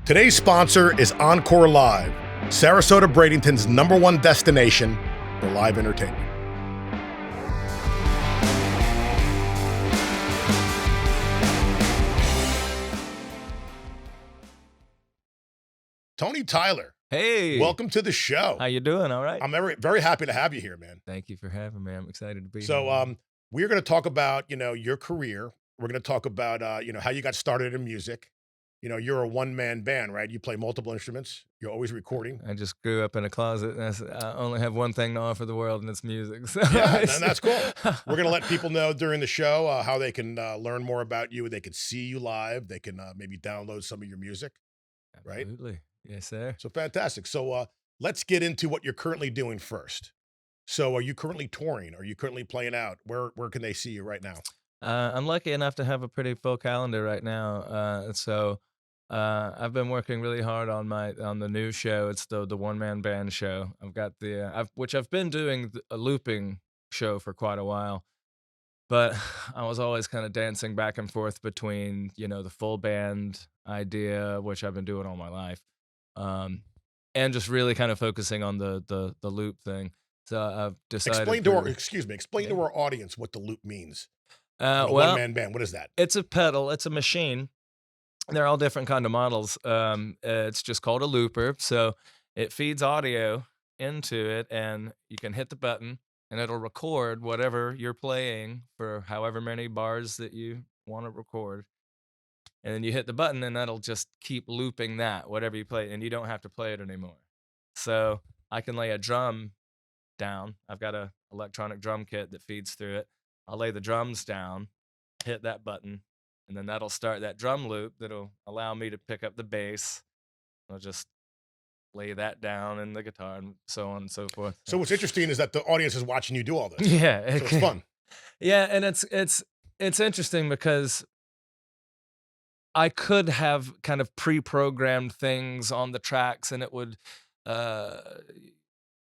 Today's sponsor is Encore Live, Sarasota Bradenton's #1 destination for live entertainment. Tony Tyler, Hey, welcome to the show. how you doing? All right. I'm very happy to have you here, man. Thank you for having me. I'm excited to be here. So, we're going to talk about, your career. We're going to talk about, how you got started in music. You're a one-man band, right? You play multiple instruments. You're always recording. I just grew up in a closet, and I only have one thing to offer the world, and it's music. So Yeah, and that's cool. We're going to let people know during the show how they can learn more about you. They can see you live. They can maybe download some of your music, right? Absolutely. Yes, sir. So fantastic. So let's get into what you're currently doing first. So are you currently touring? Are you currently playing out? Where can they see you right now? I'm lucky enough to have a pretty full calendar right now. I've been working really hard on the new show. It's the one man band show. I've got I've been doing a looping show for quite a while. But I was always kind of dancing back and forth between, the full band idea, which I've been doing all my life, um, and just really kind of focusing on the loop thing. So I've decided Explain to yeah. our audience what the loop means. Uh, A well, one-man band. What is that? it's a pedal, it's a machine. They're all different kind of models. It's just called a looper. So it feeds audio into it, and you can hit the button, and it'll record whatever you're playing for however many bars that you want to record. And then you hit the button, and that'll just keep looping that, whatever you play, and you don't have to play it anymore. So I can lay a drum down. I've got a electronic drum kit that feeds through it. I'll lay the drums down, hit that button, and then that'll start that drum loop that'll allow me to pick up the bass. I'll just lay that down in the guitar and so on and so forth. So what's interesting is that the audience is watching you do all this. Yeah, So it's fun. yeah, and it's interesting because I could have kind of pre-programmed things on the tracks, and it would uh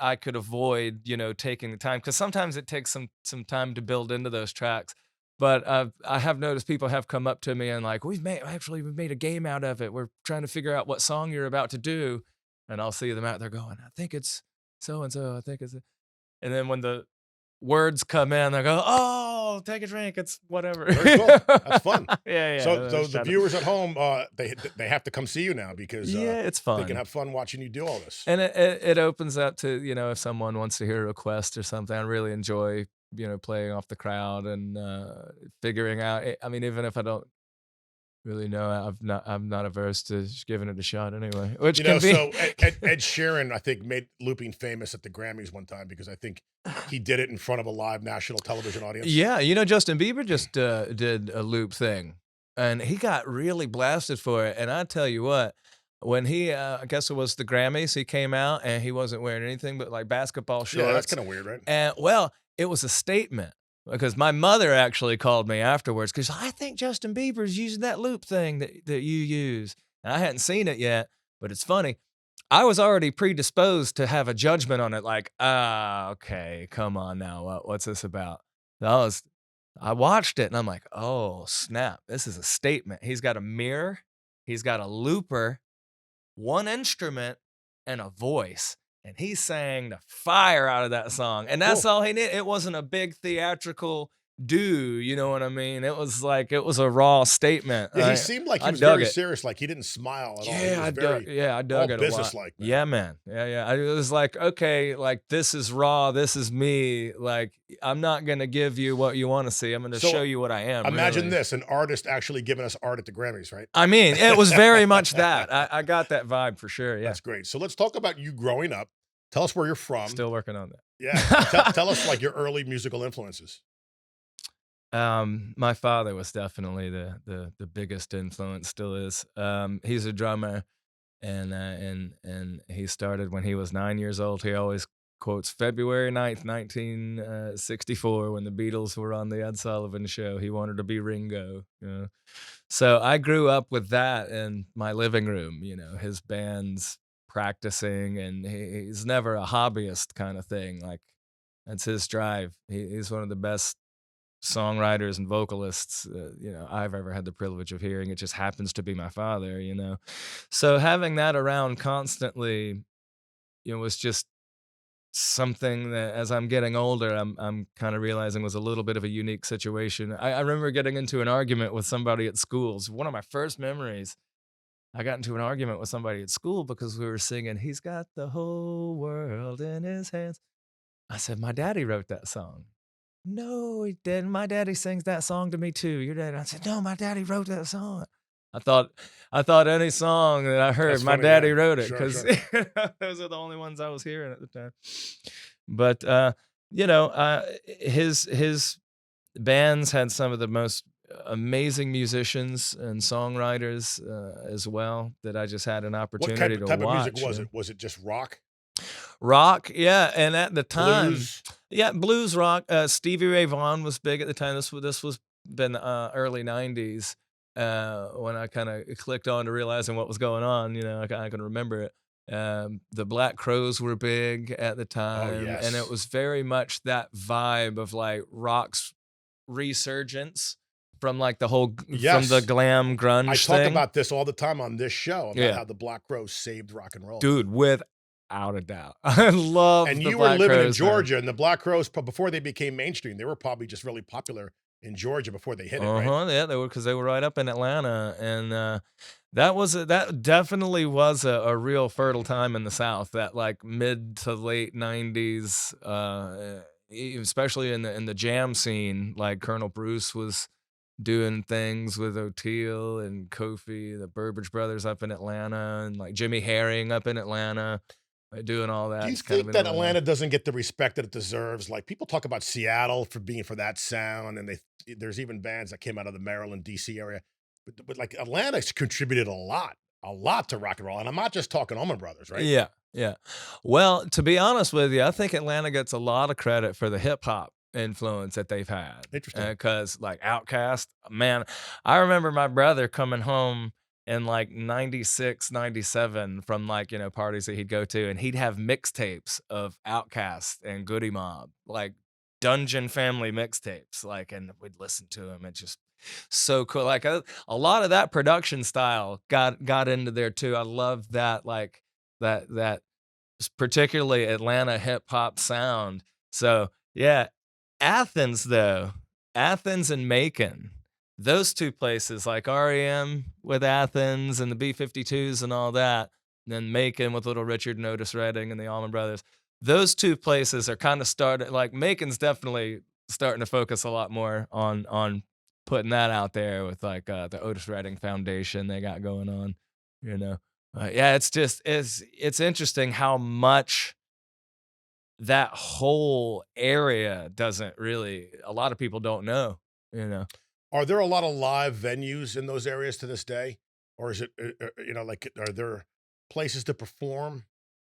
I could avoid, taking the time, because sometimes it takes some time to build into those tracks. But I have noticed people have come up to me and like, we've made a game out of it. We're trying to figure out what song you're about to do, and I'll see them out there going, I think it's so and so. I think it's, and then when the words come in, they go, oh, take a drink. It's whatever. Very cool. That's fun. Yeah. So the viewers at home, they have to come see you now because Yeah, it's they fun. can have fun watching you do all this. And it opens up to, if someone wants to hear a request or something. I really enjoy, playing off the crowd and figuring out. I mean, even if I don't really know, I'm not averse to just giving it a shot anyway. Which can be. So Ed Sheeran, I think, made looping famous at the Grammys one time because I think he did it in front of a live national television audience. Yeah, Justin Bieber just did a loop thing, and he got really blasted for it. And I tell you what, when he, I guess it was the Grammys, he came out and he wasn't wearing anything but like basketball shorts. Yeah, that's kind of weird, right? And well, it was a statement because my mother actually called me afterwards because I think Justin Bieber's using that loop thing that you use. And I hadn't seen it yet, but it's funny. I was already predisposed to have a judgment on it, like, okay, come on now, what's this about? I watched it and I'm like, oh snap, this is a statement. He's got a mirror, he's got a looper, one instrument, and a voice. And he sang the fire out of that song. And that's Cool. all he needed. It wasn't a big theatrical do, you know what I mean? It was a raw statement. Yeah, he seemed like he I was dug very it. serious. Like he didn't smile at all. He Yeah, was very I all dug it a lot. businesslike, man. Yeah, man. Yeah. It was like, okay, like this is raw. This is me. Like I'm not gonna give you what you want to see. I'm gonna So, show you what I am. Imagine really. this: an artist actually giving us art at the Grammys, right? I mean, it was very much that. I got that vibe for sure. Yeah. That's great. So let's talk about you growing up. Tell us where you're from. Still working on that. Yeah. Tell us like your early musical influences. My father was definitely the biggest influence, still is. He's a drummer, and he started when he was 9 years old. He always quotes February 9th, 1964, when the Beatles were on the Ed Sullivan Show. He wanted to be Ringo. So I grew up with that in my living room. His band's practicing, and he's never a hobbyist kind of thing. Like that's his drive. He's one of the best songwriters and vocalists, I've ever had the privilege of hearing. It just happens to be my father, So having that around constantly, was just something that as I'm getting older, I'm kind of realizing was a little bit of a unique situation. I remember getting into an argument with somebody at school. It's one of my first memories. I got into an argument with somebody at school because we were singing, "He's got the whole world in his hands." I said, "My daddy wrote that song." "No, he didn't. My daddy sings that song to me too. Your daddy." I said, "No, my daddy wrote that song." I thought I thought any song that I heard, That's my funny, yeah. daddy wrote it Sure, 'cause sure. those are the only ones I was hearing at the time. But, his bands had some of the most amazing musicians and songwriters, as well that I just had an What opportunity to type of music watch, was it? Was it just rock, Rock, yeah, and at the time blues? yeah, blues rock, Stevie Ray Vaughan was big at the time. This was been, early '90s, when I kinda clicked on to realizing what was going on, I can remember it. The Black Crowes were big at the Oh, time, and it yes. was very much that vibe of, like, rock's resurgence from, like, from the Yes. glam I grunge talk thing. about this all the time on this show about Yeah. how the Black Crowes saved rock and roll. Dude, without a doubt. I love And the you were Black living in Crowes, man. Georgia, and the Black Crowes, before they became mainstream, they were probably just really popular in Georgia before they hit it, right? Uh-huh, yeah, they were right up in Atlanta, and, that definitely was a real fertile time in the South, that, like, mid to late '90s, especially in the jam scene, like, Colonel Bruce was doing things with O'Teal and Kofi, the Burbage Brothers up in Atlanta, and, like, Jimmy Herring up in Atlanta, doing all Do that you kind of think in that Atlanta. Atlanta doesn't get the respect that it deserves? Like, people talk about Seattle for that sound, and there's even bands that came out of the Maryland, DC area, but, like, Atlanta's contributed a lot to rock and roll, and I'm not just talking Allman Brothers, right? Yeah, yeah. Well, to be honest with you, I think Atlanta gets a lot of credit for the hip hop influence that they've had. Interesting. Because like Outkast, man, I remember my brother coming home in like 96, 97 from like, parties that he'd go to, and he'd have mixtapes of Outkast and Goody Mob, like Dungeon Family mixtapes, like, and we'd listen to them and just so cool. Like a lot of that production style got into there too. I love that, like that particularly Atlanta hip hop sound. So yeah, Athens though, Athens and Macon, those two places like REM with Athens and the B-52s and all that, and then Macon with Little Richard and Otis Redding and the Allman Brothers. Those two places are kind of started like Macon's definitely starting to focus a lot more on putting that out there with like the Otis Redding Foundation they got going on, you know. Yeah, it's interesting how much that whole area doesn't really a lot of people don't know, you know? Are there a lot of live venues in those areas to this day? Or is it, like, are there places to perform?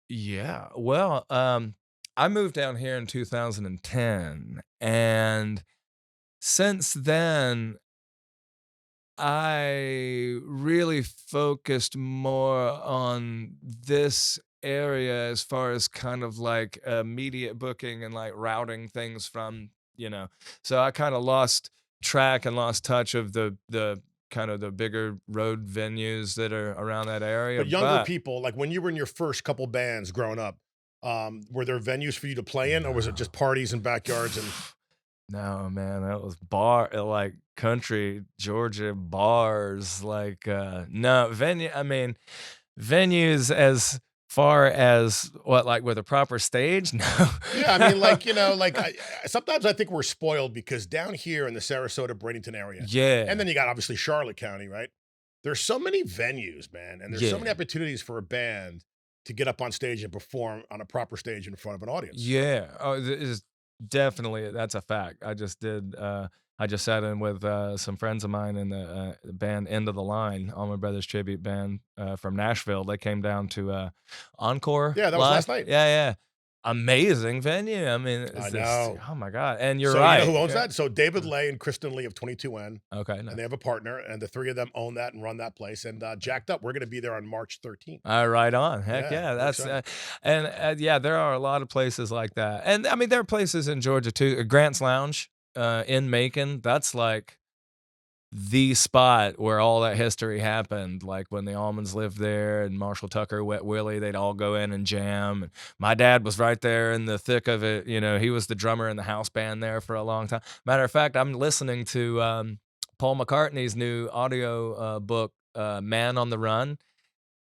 Yeah. Well, I moved down here in 2010, and since then, I really focused more on this area as far as kind of like immediate booking and like routing things from, so I kind of lost track and lost touch of the kind of the bigger road venues that are around that area. But younger But people, like, when you were in your first couple bands growing up, were there venues for you to play in, or was it no. just parties and backyards and No, man, that was like country Georgia bars, like no I mean, venues as far as what, like with a proper stage? No. Yeah, I mean, like, like, sometimes I think we're spoiled because down here in the Sarasota, Bradenton area, and Yeah. then you got obviously Charlotte County, right? There's so many venues, man, and there's so many Yeah. opportunities for a band to get up on stage and perform on a proper stage in front of an audience. Yeah. Oh, it is definitely that's a fact. I just sat in with some friends of mine in the band End of the Line, Allman Brothers tribute band from Nashville. They came down to Encore Yeah, that was last Live. night. Yeah, yeah. Amazing venue. I mean, I it's this, know. oh my God. And you're So you know right. who owns that? So David Lay and Kristen Lee of 22N, Okay, and nice. they have a partner, and the 3 of them own that and run that place, and, Jacked Up, we're gonna be there on March 13th. Right on. Heck Yeah, yeah. we're That's excited. and yeah, there are a lot of places like that. And I mean, there are places in Georgia too. Grant's Lounge. in Macon, that's like the spot where all that history happened, like when the Almonds lived there and Marshall Tucker, Wet Willie, they'd all go in and jam. And my dad was right there in the thick of it. You know, he was the drummer in the house band there for a long time. Matter of fact, I'm listening to Paul McCartney's new audio book, Man on the Run.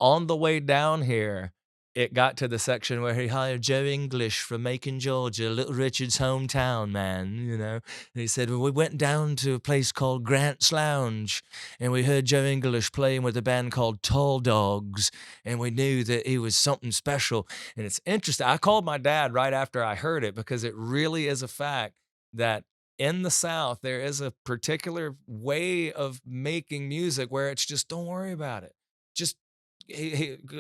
On the way down here, it got to the section where he hired Joe English from Macon, Georgia, Little Richard's hometown, man, you know. And he said, well, we went down to a place called Grant's Lounge, and we heard Joe English playing with a band called Tall Dogs, and we knew that he was something special. And it's interesting. I called my dad right after I heard it because it really is a fact that in the South, there is a particular way of making music where it's just don't worry about it. Just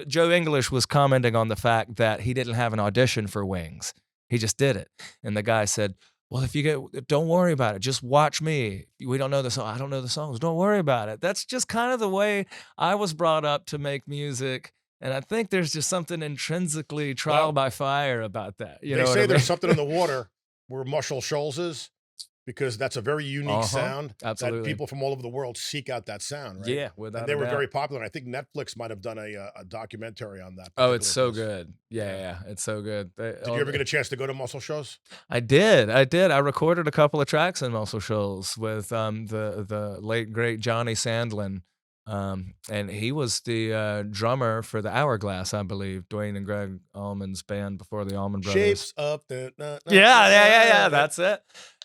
Joe English was commenting on the fact that he didn't have an audition for Wings. He just did it. And the guy said, well, if you don't worry about it. Just watch me. We don't know the song. I don't know the songs. Don't worry about it. That's just kind of the way I was brought up to make music. And I think there's just something intrinsically trial Well, by fire about that. You they know what I say mean? there's something in the water where Muscle Shoals is, because that's a very unique Uh-huh. sound that Absolutely. people from all over the world seek out that sound, right? Yeah, And without they a were doubt. very popular. I think Netflix might have done a documentary on that Oh, it's particular so place. good. Yeah, Yeah. yeah, it's so good. Did you ever get a chance to go to Muscle Shows? I did. I did. I recorded a couple of tracks in Muscle Shoals with the late great Johnny Sandlin, and he was the drummer for the Hourglass, I believe, Dwayne and Greg Allman's band before the Allman Brothers. Shapes up the Yeah, yeah, yeah, yeah. right? That's it.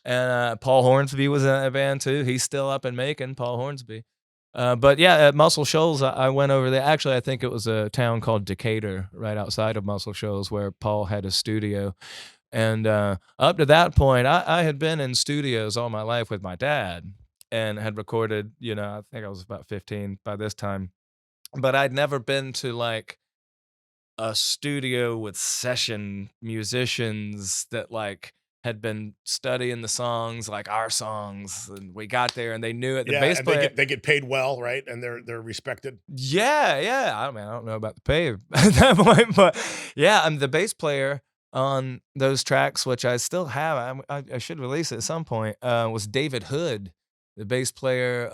And Paul Hornsby was in that band too. He's still up and making Paul Hornsby. But yeah, at Muscle Shoals, I went over there. Actually, I think it was a town called Decatur, right outside of Muscle Shoals, where Paul had his studio. And up to that point, I had been in studios all my life with my dad and had recorded, you know, I think I was about 15 by this time. But I'd never been to like a studio with session musicians that like had been studying the songs like our songs. And we got there and they knew it. The Yeah, bass and player, they get paid well, right? And they're respected. yeah, yeah. I mean, I don't know about the pay at that point, but yeah, I'm the bass player on those tracks, which I still have. I should release it at some point. Was David Hood, the bass player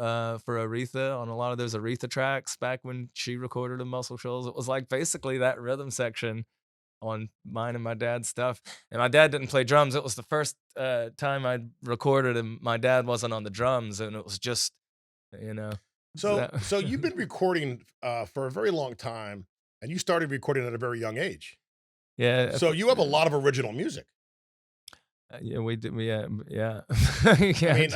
for Aretha on a lot of those Aretha tracks back when she recorded in Muscle Shoals. It was like basically that rhythm section on mine and my dad's stuff. And my dad didn't play drums. It was the first time I recorded, and my dad wasn't on the drums, and it was just, you know, that. So you've been recording for a very long time, and you started recording at a very young age. Yeah, So you have a lot of original music. yeah, we did. Yeah, yeah, I yeah. mean,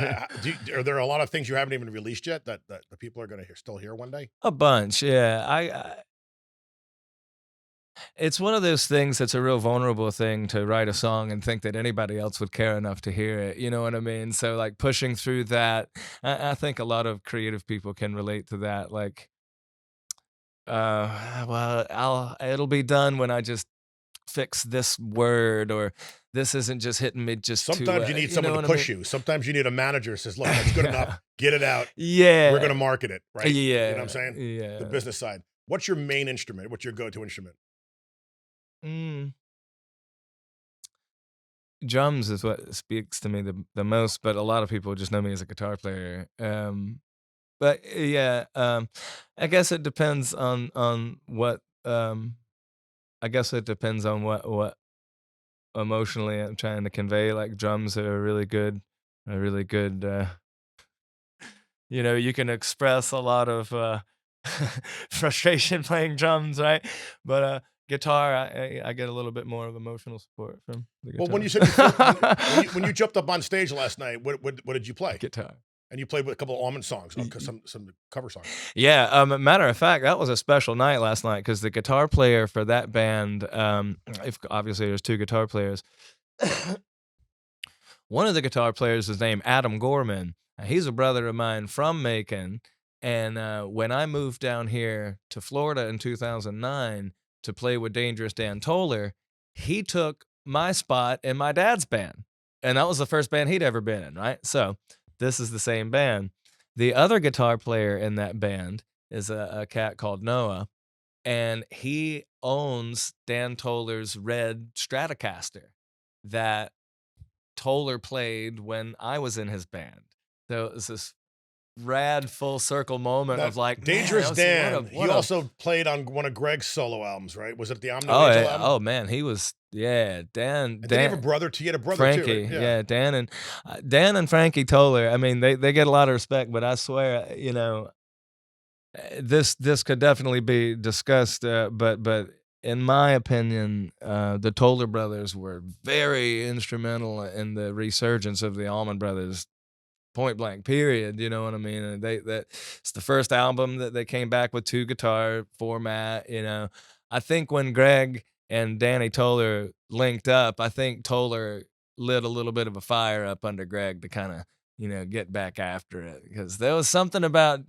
are there a lot of things you haven't even released yet that the people are going to still hear one day? A bunch. Yeah, it's one of those things that's a real vulnerable thing to write a song and think that anybody else would care enough to hear it. You know what I mean? So like pushing through that, I think a lot of creative people can relate to that. Like, well, it'll be done when I just fix this word, or this isn't just hitting me just too. Sometimes you need You know someone to what I mean? push you. Sometimes you need a manager who says, "Look, that's good enough. Get it out. We're Yeah, going to market it." Right? You know what I'm yeah, saying? The yeah. business side. What's your main instrument? What's your go-to instrument? Mm. Drums is what speaks to me the most, but a lot of people just know me as a guitar player. But yeah, I guess it depends on what. I guess it depends on what emotionally I'm trying to convey. Like drums are a really good. You know, you can express a lot of frustration playing drums, right? But guitar, I get a little bit more of emotional support from the Well, when guitar. you said before, when you jumped up on stage last night, what did you play? Guitar. And you played with a couple of Almond songs, some cover songs. Yeah, matter of fact, that was a special night last night because the guitar player for that band, if obviously there's two guitar players, one of the guitar players is named Adam Gorman. He's a brother of mine from Macon, and when I moved down here to Florida in 2009 to play with Dangerous Dan Toller, he took my spot in my dad's band, and that was the first band he'd ever been in, right? So this is the same band. The other guitar player in that band is a cat called Noah, and he owns Dan Toller's red Stratocaster that Toller played when I was in his band. So it was this rad full circle moment That of like, man, that Dangerous was Dan, he what a also played on one of Greg's solo albums, right? Was it the Omno oh Angel yeah, album? oh man, he was yeah, And did he have a brother too? He had a brother too, right? Frankie, Yeah. yeah, Dan and Frankie Toller. I mean, they get a lot of respect, but I swear, you know, this could definitely be discussed. But in my opinion, the Toller brothers were very instrumental in the resurgence of the Allman Brothers. Point blank, period. You know what I mean? And it's the first album that they came back with 2 guitar format. You know, I think when Greg and Danny Toller linked up, I think Toller lit a little bit of a fire up under Greg to kind of get back after it because there was something about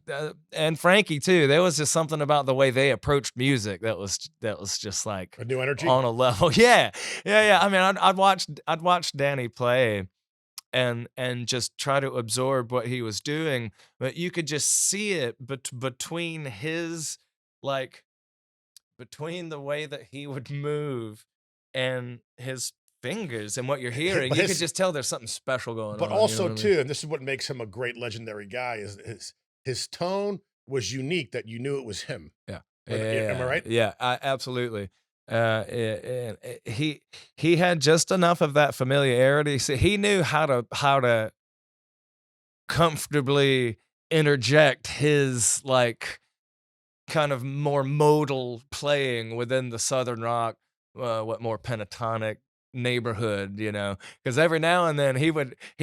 and Frankie too. There was just something about the way they approached music that was just like A new energy? on a level. Yeah, yeah. I mean, I'd watch Danny play and just try to absorb what he was doing, but you could just see it between his like between the way that he would move and his fingers and what you're hearing, But you could his just tell there's something special going but on, you know also what I mean? too, and this is what makes him a great legendary guy, is his tone was unique that you knew it was him. Yeah. Am I Yeah, right? yeah, absolutely. And he had just enough of that familiarity. So he knew how to comfortably interject his like kind of more modal playing within the Southern rock, what more pentatonic neighborhood, because every now and then he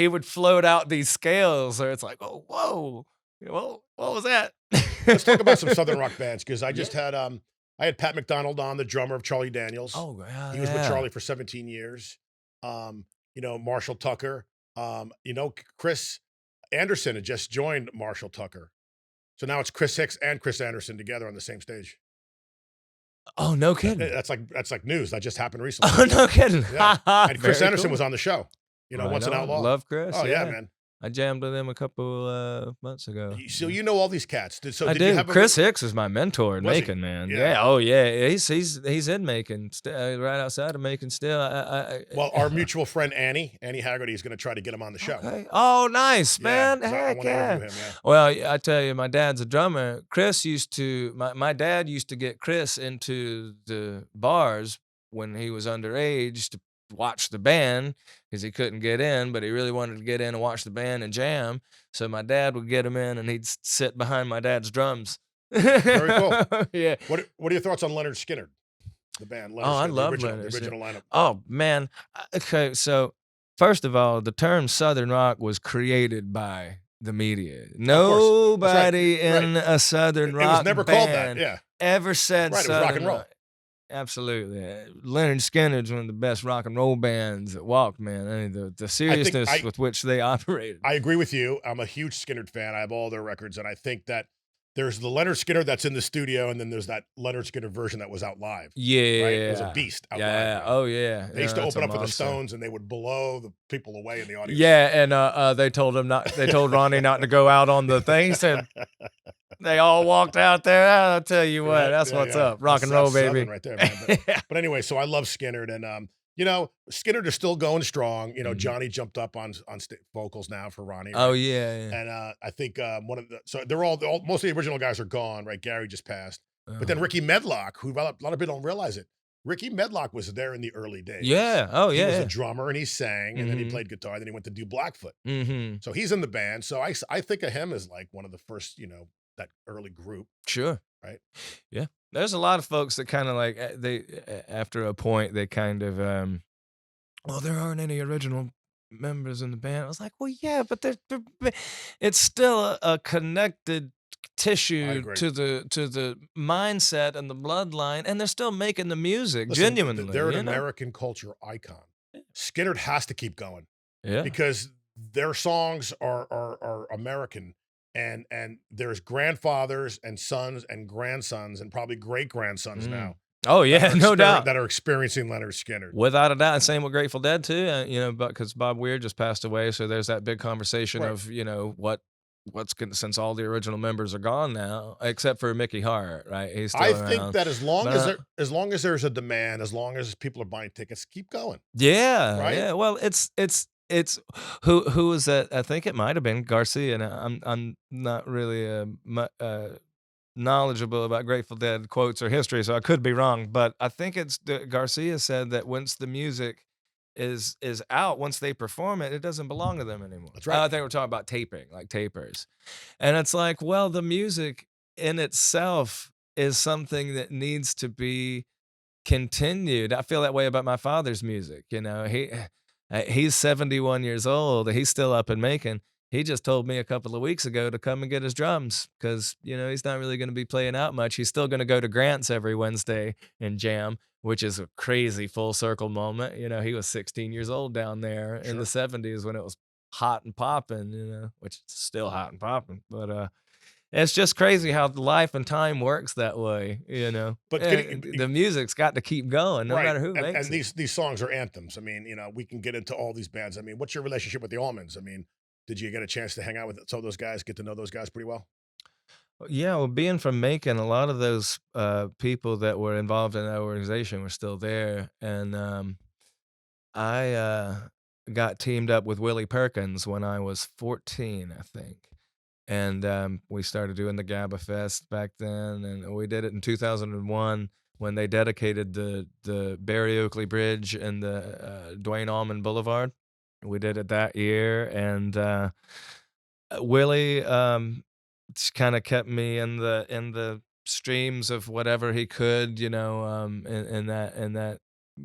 would float out these scales, or it's like, oh, whoa, well, what was that? Let's talk about some Southern rock bands because Yeah. I had Pat McDonald on, the drummer of Charlie Daniels. Oh, yeah, He was with yeah. Charlie for 17 years. Marshall Tucker. Chris Anderson had just joined Marshall Tucker. So now it's Chris Hicks and Chris Anderson together on the same stage. Oh, no kidding. That's like news. That just happened recently. Oh, no kidding. Yeah. And Chris Very Anderson cool. was on the show, Right once an on. outlaw. Love Chris. Oh, yeah, Yeah. man. I jammed with him a couple months ago. So you know all these cats. So I did you do. have a Chris Hicks is my mentor in Was he? Macon, man. Yeah. Yeah. Oh, yeah. He's in Macon, right outside of Macon. Still. Well, our mutual friend Annie Haggerty is gonna try to get him on the show. Okay. Oh, nice, Yeah, man. 'cause I Heck wanna yeah. interview him, yeah. Well, I tell you, my dad's a drummer. Chris used to. My dad used to get Chris into the bars when he was underage to watch the band because he couldn't get in, but he really wanted to get in and watch the band and jam. So my dad would get him in, and he'd sit behind my dad's drums. Very cool. Yeah. What are your thoughts on Leonard Skinner, the band Oh, I Skinner, love the Leonard Skinner. original lineup? Oh man. Okay, so first of all, the term Southern rock was created by the media. Of course. That's right. Nobody in Right. a Southern It was rock never called that. band Yeah. ever said Right. It was rock and Southern roll. rock. Absolutely. Leonard Skinner's one of the best rock and roll bands that walked, man. I mean, the seriousness with which they operated. I agree with you. I'm a huge Skinner fan. I have all their records, and I think that there's the Leonard Skinner that's in the studio, and then there's that Leonard Skinner version that was out live. Yeah. Right? It was a beast out live. Yeah. Man. Oh, yeah. They used to That's open a up for the monster. Stones, and they would blow the people away in the audience. Yeah, and they told him not. They told Ronnie not to go out on the thing. He said they all walked out there. I'll tell you what, Right? that's Yeah, what's yeah. up. Rock That's- and roll, that's baby. Southern right there, man. But anyway, so I love Skinner, and Skinner is still going strong. Mhm. Johnny jumped up on vocals now for Ronnie. Oh right? yeah. Yeah. And I think so they're all most of the original guys are gone, right? Gary just passed, but then Uh-huh. Ricky Medlock, who a lot of people don't realize it. Ricky Medlock was there in the early days. Yeah. Oh He yeah. was Yeah. a drummer and he sang, and then he Mhm. played guitar. Then he went to do Blackfoot. Mm-hmm. So he's in the band. So I think of him as like one of the first, that early group, Sure. right? Yeah. There's a lot of folks that kind of like after a point they kind of well, there aren't any original members in the band. I was like, well, yeah, but it's still a connected tissue agree. to the mindset and the bloodline, and they're still making the music Listen, genuinely. they're an you know? American culture icon. Skinner has to keep going Yeah. because their songs are American, and there's grandfathers and sons and grandsons and probably great grandsons now. Oh yeah, no doubt. That are experiencing Leonard Skinner. Without a doubt, and same with Grateful Dead too. But because Bob Weir just passed away, so there's that big conversation Right. of what's going since all the original members are gone now, except for Mickey Hart, right? He's still I around. think that as long But, as long as there's a demand, as long as people are buying tickets, keep going. Yeah, Right? yeah. Well, it's It's who was that? I think it might have been Garcia, and I'm not really, knowledgeable about Grateful Dead quotes or history, so I could be wrong, but I think it's Garcia said that once the music is out, once they perform it, it doesn't belong to them anymore. That's right. They were talking about taping, like tapers. And it's like, well, the music in itself is something that needs to be continued. I feel that way about my father's music, you know, he's 71 years old, he's still up and making. He just told me a couple of weeks ago to come and get his drums because, you know, he's not really gonna be playing out much. He's still gonna go to Grant's every Wednesday and jam, which is a crazy full circle moment. You know, he was 16 years old down there in the Sure. '70s when it was hot and popping, you know, which is still hot and popping, but, it's just crazy how life and time works that way, you know? But getting And the music's got to keep going no right, matter who makes and it. these songs are anthems. I mean, we can get into all these bands. I mean, what's your relationship with the Almonds? I mean, did you get a chance to hang out with some of those guys, get to know those guys pretty well? Yeah, well, being from Macon, a lot of those, people that were involved in that organization were still there, and, I, got teamed up with Willie Perkins when I was 14, I think, and, we started doing the GABA Fest back then, and we did it in 2001 when they dedicated the Barry Oakley Bridge and the, Duane Allman Boulevard. We did it that year, and, Willie, kinda kept me in the streams of whatever he could, you know, in that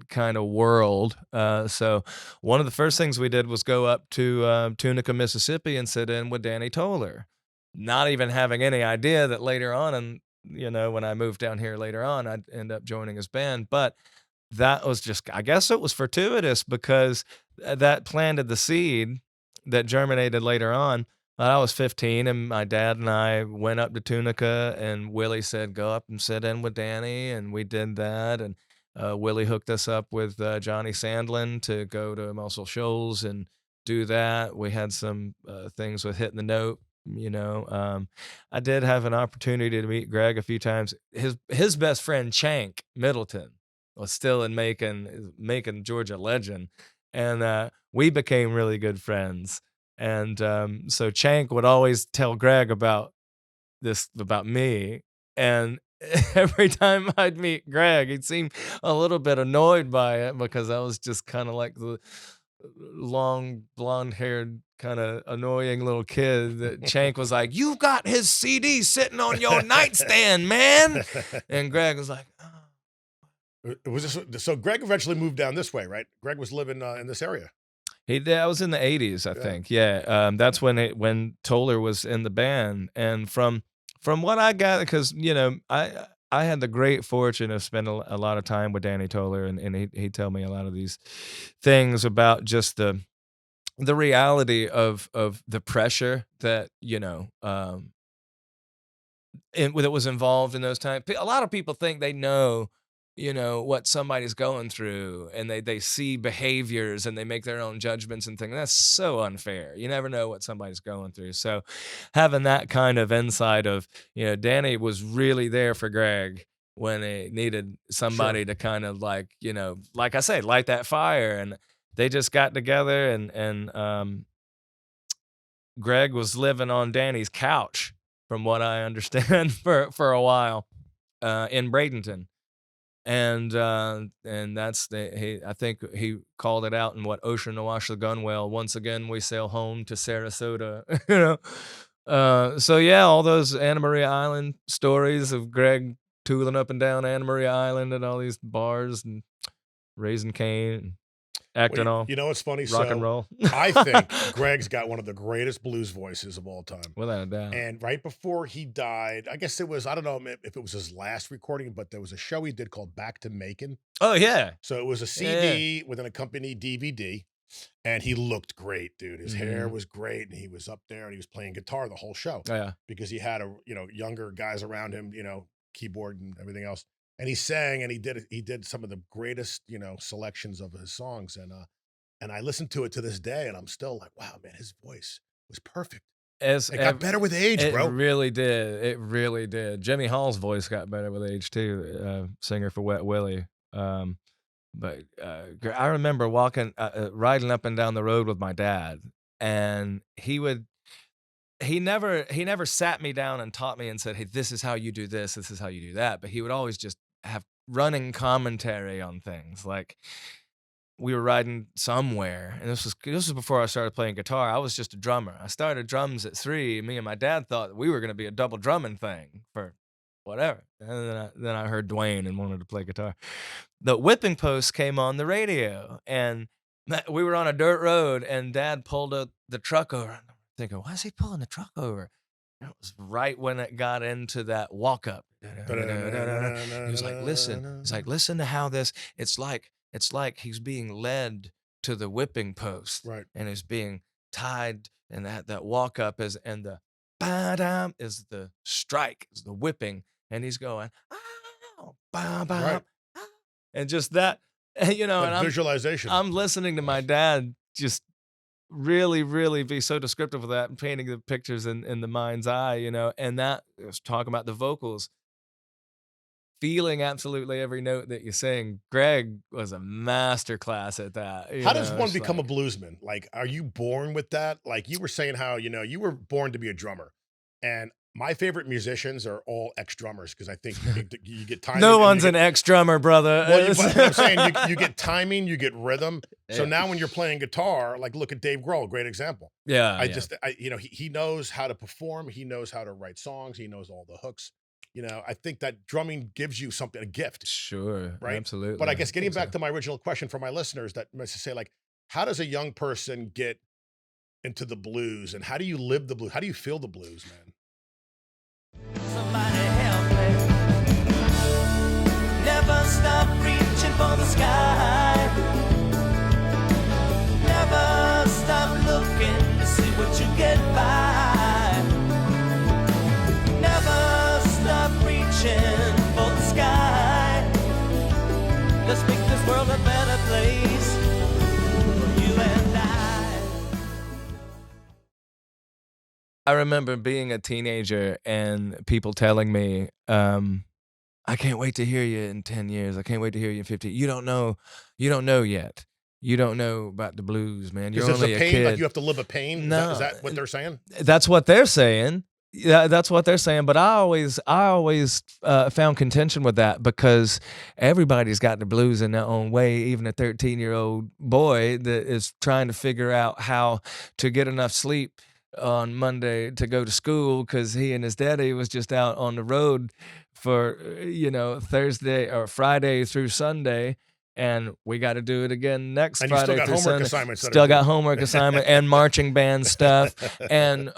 kinda world. So one of the first things we did was go up to, Tunica, Mississippi, and sit in with Danny Toller, not even having any idea that later on and, you know, when I moved down here later on, I'd end up joining his band, but that was just I guess it was fortuitous because, that planted the seed that germinated later on. I was 15, and my dad and I went up to Tunica, and Willie said, "Go up and sit in with Danny," and we did that, and, Willie hooked us up with, Johnny Sandlin to go to Muscle Shoals and do that. We had some, things with Hitting the Note, you know, I did have an opportunity to meet Greg a few times. His best friend, Chank Middleton, was still in Macon, Georgia legend, and, we became really good friends, and, so Chank would always tell Greg about me, and every time I'd meet Greg, he'd seem a little bit annoyed by it because I was just kinda like the long, blonde-haired, kinda annoying little kid that Chank was like, "You've got his CD sitting on your nightstand, man!" And Greg was like, "Oh." Was this so Greg eventually moved down this way, right? Greg was living, in this area. He did. That was in the '80s, I Yeah. think. Yeah, that's when Toller was in the band, and from what I got, because you know, I had the great fortune of spending a lot of time with Danny Toller, and he'd tell me a lot of these things about just the reality of the pressure that you know that was involved in those times. A lot of people think they know, you know, what somebody's going through, and they see behaviors and they make their own judgments and things. That's so unfair. You never know what somebody's going through. So, having that kind of insight of, you know, Danny was really there for Greg when he needed Sure. somebody to kind of like, you know, like I say, light that fire, and they just got together and Greg was living on Danny's couch, from what I understand, for a while, in Bradenton, and that's the he. I think he called it out in what Ocean to Wash the Gun Well. Once again, we sail home to Sarasota. You know, so yeah, all those Anna Maria Island stories of Greg tooling up and down Anna Maria Island at all these bars and raising cane, and Well, acting all you know what's funny? rock and So, roll. I think Greg's got one of the greatest blues voices of all time. Without a doubt. And right before he died, I guess it was I don't know if it was his last recording, but there was a show he did called Back to Macon. Oh yeah, So it was a yeah, yeah. CD with an accompanying DVD, and he looked great, dude. His hair Mhm. was great, and he was up there, and he was playing guitar the whole show Oh, yeah. because he had younger guys around him, keyboard and everything else. And he sang, and he did some of the greatest, selections of his songs, and I listen to it to this day, and I'm still like, wow, man, his voice was perfect. As It got ev better with age, It bro. really did, it really did. Jimmy Hall's voice got better with age too, singer for Wet Willie. Um, But, I remember walking, riding up and down the road with my dad, and he never sat me down and taught me and said, "Hey, this is how you do this is how you do that," but he would always just have running commentary on things, like, we were riding somewhere, and this was before I started playing guitar. I was just a drummer. I started drums at 3. Me and my dad thought we were gonna be a double drumming thing for whatever, and then I heard Dwayne and wanted to play guitar. The whipping post came on the radio, and we were on a dirt road, and Dad pulled the truck over. And I'm thinking, why is he pulling the truck over? And it was right when it got into that walk up. He was like, listen. He's like, listen to how this. It's like he's being led to the whipping post, Right. and is being tied, and that walk up is, and the ba-dum is the strike, is the whipping, and he's going, ow, ba Right. ba, and just that, and, That and visualization. I'm listening to my dad just really, really be so descriptive of that and painting the pictures in the mind's eye, and that was talking about the vocals, feeling absolutely every note that you sing. Greg was a master class at that. How does one It's become a like, bluesman? Like, are you born with that? Like you were saying how, you were born to be a drummer. And my favorite musicians are all ex-drummers because I think you get timing no and you one's get an ex-drummer, brother. well, but I'm saying you get timing, you get rhythm. So Yeah. now when you're playing guitar, like look at Dave Grohl, great example. Yeah, I yeah. just he knows how to perform, he knows how to write songs, he knows all the hooks. I think that drumming gives you something, a gift, Sure, right? But absolutely. I I guess getting think back so. to my original question for my listeners that must say, like, how does a young person get into the blues and how do you live the blues? How do you feel the blues, man? Somebody help me. Never stop reaching for the sky. Never stop looking to see what you get by. Never stop reaching for the sky. Let's make this world a better place for you and I. I remember being a teenager and people telling me, "I can't wait to hear you in 10 years. I can't wait to hear you in 15. You don't know yet. You don't know about the blues, man. Is You're this a only a pain? Like kid." you have to live a pain? Is No, that what they're saying? that's what they're saying. Yeah, that's what they're saying. But I always found contention with that because everybody's got the blues in their own way. Even a 13-year-old boy that is trying to figure out how to get enough sleep on Monday to go to school because he and his daddy was just out on the road for Thursday or Friday through Sunday, and we got to do it again next And you still Friday got through homework Sunday. assignments that are Still due. got homework assignment and marching band stuff, and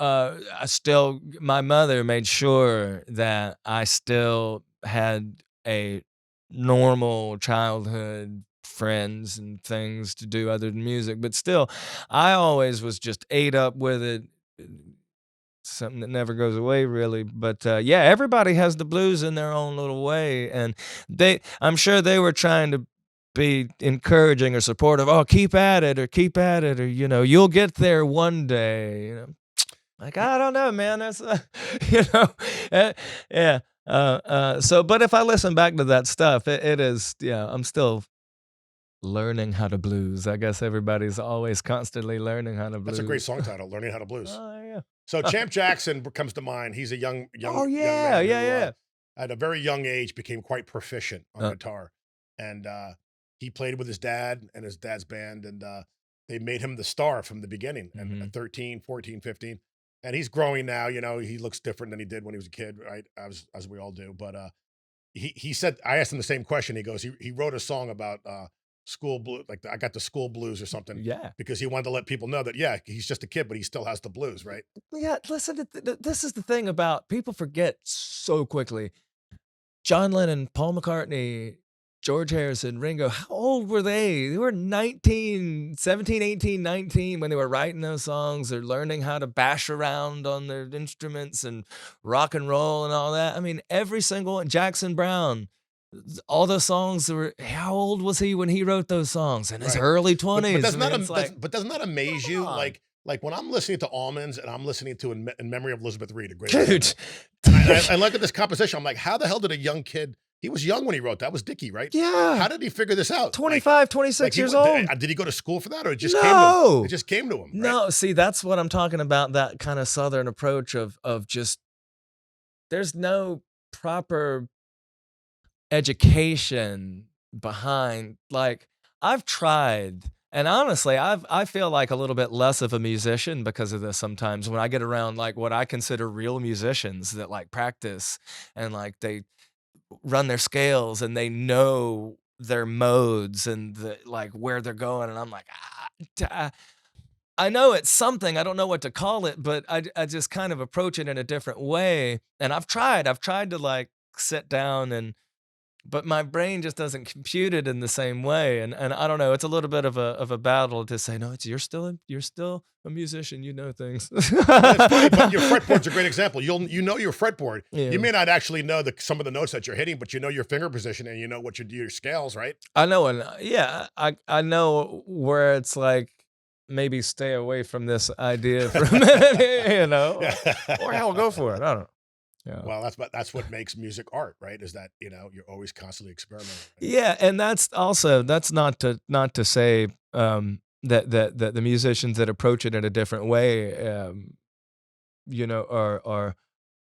my mother made sure that I still had a normal childhood, friends and things to do other than music, but still, I always was just ate up with it. Something that never goes away, really. But yeah, everybody has the blues in their own little way, and I'm sure they were trying to be encouraging or supportive. Oh, keep at it, or keep at it, or you'll get there one day. Like, I don't know, man. That's you know, uh, yeah. But if I listen back to that stuff, it is, yeah. I'm still learning how to blues. I guess everybody's always constantly learning how to That's a great blues. song title, Learning How to Blues. Oh yeah. So Champ Jackson comes to mind. He's a Oh young yeah, man yeah, who, yeah. at a very young age, became quite proficient on Uh, guitar, and he played with his dad and his dad's band, and they made him the star from the beginning. And mhm. at 13, 14, 15, and he's growing now. He looks different than he did when he was a kid, right? As we all do. But he said, I asked him the same question. He goes, he wrote a song about school blue, like I got the school blues or something, Yeah. because he wanted to let people know that yeah, he's just a kid, but he still has the blues, right? Yeah, listen, this is the thing about people forget so quickly. John Lennon, Paul McCartney, George Harrison, Ringo, how old were they? They were 19, 17, 18, 19 when they were writing those songs or learning how to bash around on their instruments and rock and roll and all that. I mean, every single one, Jackson Brown, all those songs were, how old was he when he wrote those songs? In his Right. early But 20s. does I not mean, it's like, but does not amaze come you on, like when I'm listening to Almonds and I'm listening to in Memory of Elizabeth Reed, a great dude. example. And I look at this composition, I'm like, how the hell did a young kid He was young when he wrote that was Dickie, right? Yeah. How did he figure this out? 25, Like 26 he years went old. did he go to school for that, or it just came to him? No. It just came to him, right? No, see, that's what I'm talking about, that kind of Southern approach of just there's no proper education behind, like, I've tried, and honestly, I feel like a little bit less of a musician because of this sometimes when I get around, like, what I consider real musicians that, like, practice and, like, they run their scales and they know their modes and like, where they're going, and I'm like, I know it's something, I don't know what to call it, but I just kind of approach it in a different way, and I've tried to, like, sit down but my brain just doesn't compute it in the same way, and I don't know, it's a little bit of a battle to say, "No, you're still a musician, you know things." Well, it's funny, but your fretboard's a great example. You know your fretboard. Yeah. You may not actually know some of the notes that you're hitting, but you know your finger position and you know what your scales, right? I know, and yeah, I know where it's like, maybe stay away from this idea for a minute, or hell, go for it, I don't know. Yeah. Well, that's what makes music art, right? Is that you're always constantly experimenting. Right? Yeah, and that's not to say, that the musicians that approach it in a different way, are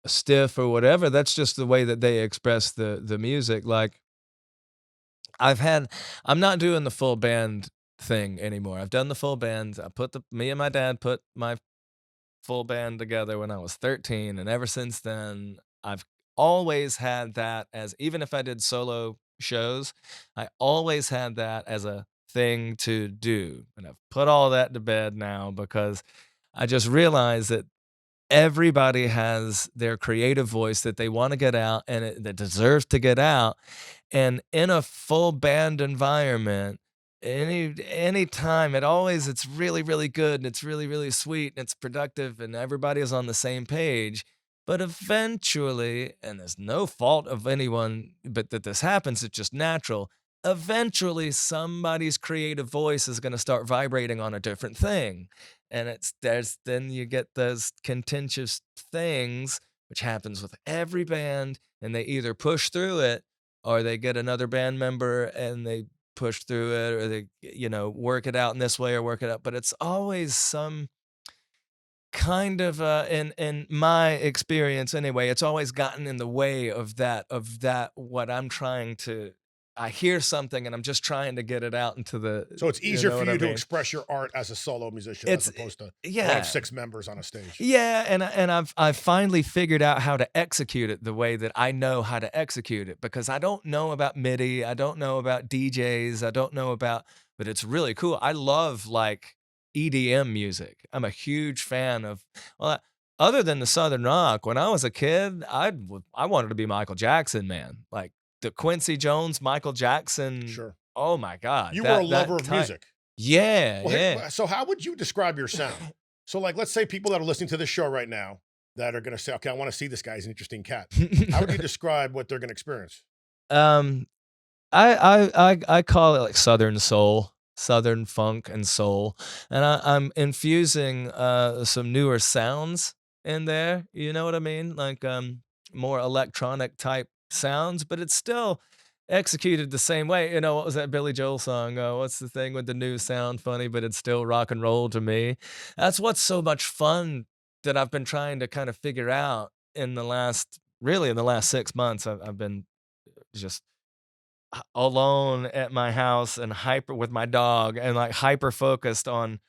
stiff or whatever. That's just the way that they express the music. Like I'm not doing the full band thing anymore. I've done the full band. Me and my dad put my full band together when I was 13, and ever since then, I've always had that as, even if I did solo shows, I always had that as a thing to do. And I've put all that to bed now because I just realized that everybody has their creative voice that they want to get out and that deserves to get out. And in a full band environment, any time, it's really, really good, and it's really, really sweet, and it's productive, and everybody is on the same page. But eventually, and there's no fault of anyone, but that this happens, it's just natural. Eventually, somebody's creative voice is going to start vibrating on a different thing, and then you get those contentious things, which happens with every band, and they either push through it or they get another band member and they push through it, or they, work it out in this way or work it out. But it's always some kind of, in my experience anyway, it's always gotten in the way of that what I'm trying to. I hear something and I'm just trying to get it out into the. So it's You easier know for what you I to mean? express your art as a solo musician as It's opposed to one yeah. of 6 members on a stage. Yeah, and I've finally figured out how to execute it the way that I know how to execute it, because I don't know about MIDI, I don't know about DJs, I don't know about, but it's really cool. I love, like, EDM music. I'm a huge fan of, well, other than the Southern rock. When I was a kid, I wanted to be Michael Jackson, man. Like the Quincy Jones, Michael Jackson. Sure. Oh my God, You were a lover of type. music. Yeah, Well, yeah. so how would you describe your sound? So, like, let's say people that are listening to this show right now that are going to say, "Okay, I want to see this guy. He's an interesting cat." How would you describe what they're going to experience? Um, I call it like Southern soul, Southern funk and soul, and I'm infusing some newer sounds in there. You know what I mean? Like more electronic type sounds, but it's still executed the same way. What was that Billy Joel song? What's the thing with the new sound funny, but it's still rock and roll to me. That's what's so much fun that I've been trying to kind of figure out really in the last 6 months. I've been just alone at my house and hyper with my dog and like hyper focused on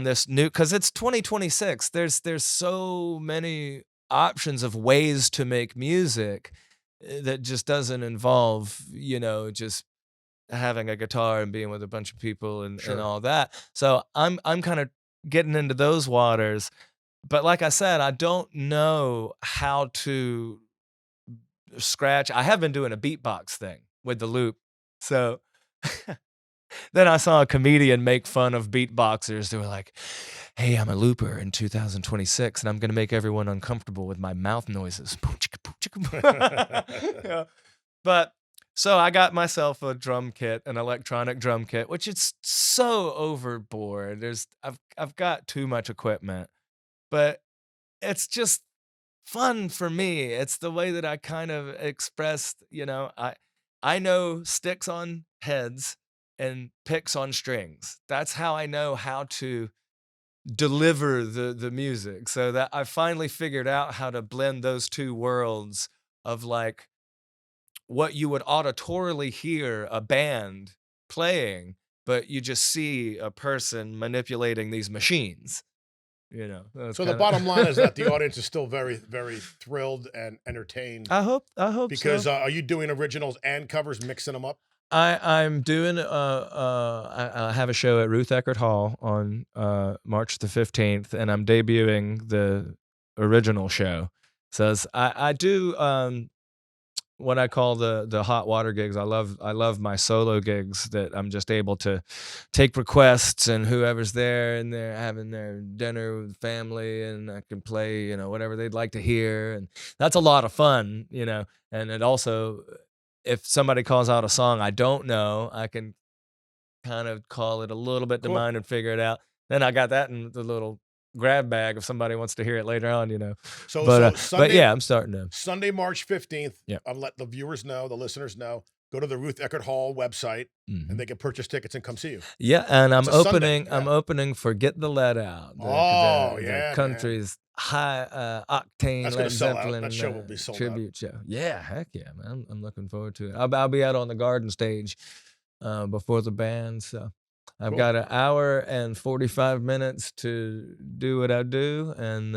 this new, because it's 2026. There's so many options of ways to make music that just doesn't involve just having a guitar and being with a bunch of people and Sure. all that. So I'm kind of getting into those waters, but like I said, I don't know how to scratch. I have been doing a beatbox thing with the loop. So then I saw a comedian make fun of beatboxers. They were like, "Hey, I'm a looper in 2026, and I'm going to make everyone uncomfortable with my mouth noises." Yeah. But so I got myself a drum kit, an electronic drum kit, which is so overboard. I've got too much equipment, but it's just fun for me. It's the way that I kind of expressed, I know sticks on heads and picks on strings. That's how I know how to deliver the music. So that I finally figured out how to blend those two worlds of like what you would auditorily hear a band playing, but you just see a person manipulating these machines. That's So the kind bottom line is that the of. audience is still very, very thrilled and entertained I hope so. because are you doing originals and covers, mixing them up? I'm doing I have a show at Ruth Eckerd Hall on March the 15th, and I'm debuting the original show. Says I do what I call the hot water gigs. I love my solo gigs that I'm just able to take requests and whoever's there and they're having their dinner with family and I can play, whatever they'd like to hear. And that's a lot of fun. And it also, if somebody calls out a song I don't know, I can kind of call it a little bit to Cool. mind and figure it out. Then I got that in the little grab bag if somebody wants to hear it later on. So But Sunday, yeah, I'm starting to. Sunday, March 15th, Yeah. I'll let the viewers know, the listeners know, go to the Ruth Eckerd Hall website Mhm. and they can purchase tickets and come see you. Yeah, and I'm It's a Sunday, opening. I'm yeah. opening for "Get the Lead Out." Oh, The yeah, man. country's high octane That's gonna Led sell out. Zeppelin That show will be sold out. tribute show. Yeah, heck yeah, man! I'm looking forward to it. I'll be out on the garden stage before the band, so I've Cool. got an hour and 45 minutes to do what I do, and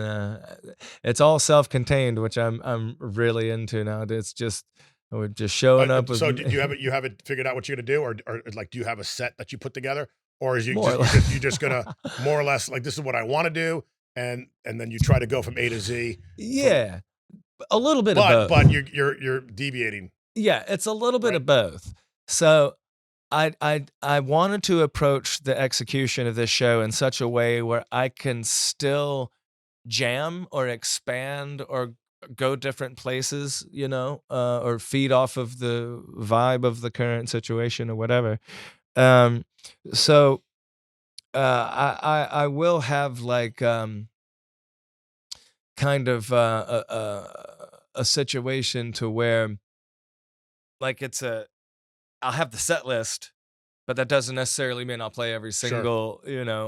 it's all self-contained, which I'm really into now. It's just we're just showing up with So do you have it figured out what you're gonna do, or like do you have a set that you put together, or is more or you just gonna more or less like this is what I want to do, and then you try to go from A to Z. Yeah, a little bit of both. But you're deviating. Yeah, it's a little bit Right. of both. So I wanted to approach the execution of this show in such a way where I can still jam or expand or go different places, or feed off of the vibe of the current situation or whatever. Um, so I will have like kind of a situation to where like I'll have the set list, but that doesn't necessarily mean I'll play every Sure. single,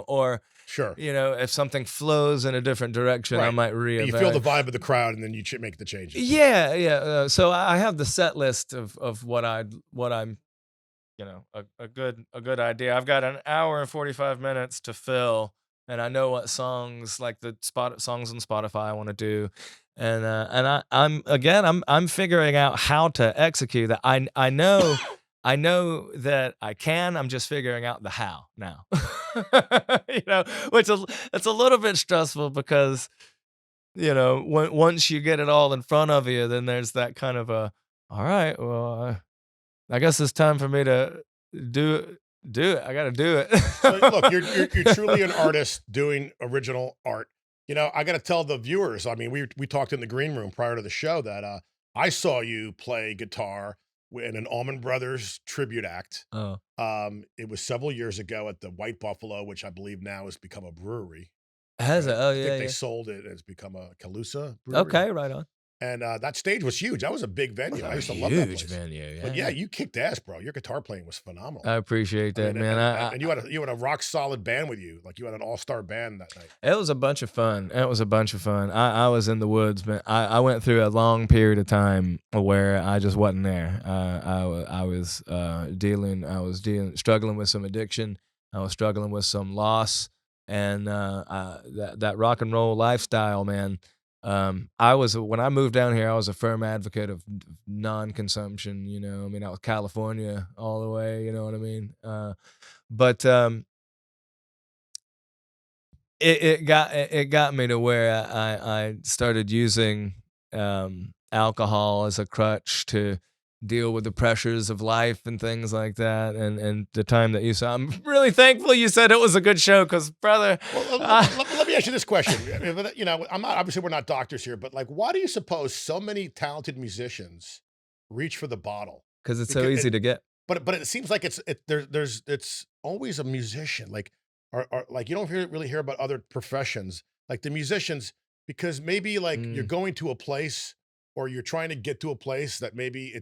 or Sure. if something flows in a different direction, I Right. might And you feel the reevaluate. vibe of the crowd, and then you make the changes. Yeah, yeah. So I have the set list of what I'm, a good idea. I've got an hour and 45 minutes to fill, and I know what songs like the songs on Spotify I want to do, and I'm figuring out how to execute that. I know. I know that I can. I'm just figuring out the how now. Which it's a little bit stressful because once you get it all in front of you, then there's that kind of all right, well, I guess it's time for me to do it. I got to do it. So look, you're truly an artist doing original art. I got to tell the viewers. I mean, we talked in the green room prior to the show that I saw you play guitar in an Allman Brothers tribute act. Oh, It was several years ago at the White Buffalo, which I believe now has become a brewery. has it? Right? Oh, I think yeah, they yeah. sold it. It's become a Calusa brewery. Okay, right on. And that stage was huge. That was a big It was venue. I a used to love that huge place. venue. But yeah, you kicked ass, bro. Your guitar playing was phenomenal. I appreciate I that, mean, man. and you had a rock solid band with you. Like you had an all-star band that night. It was a bunch of fun. It was a bunch of fun. I was in the woods, man. I went through a long period of time where I just wasn't there. I was struggling with some addiction. I was struggling with some loss, and that rock and roll lifestyle, man. When I moved down here, I was a firm advocate of non-consumption. I mean, that was California all the way. You know what I mean? But it got me to where I started using alcohol as a crutch to deal with the pressures of life and things like that. And the time that you saw, I'm really thankful you said it was a good show because, brother. Well, let me ask you this question. I mean, I'm not, obviously we're not doctors here, but like, why do you suppose so many talented musicians reach for the bottle? Because it's so Because easy to get. But it seems like it's always a musician. Like, like you don't really hear about other professions. Like the musicians, Because maybe, like, you're Mm, going to a place or you're trying to get to a place that maybe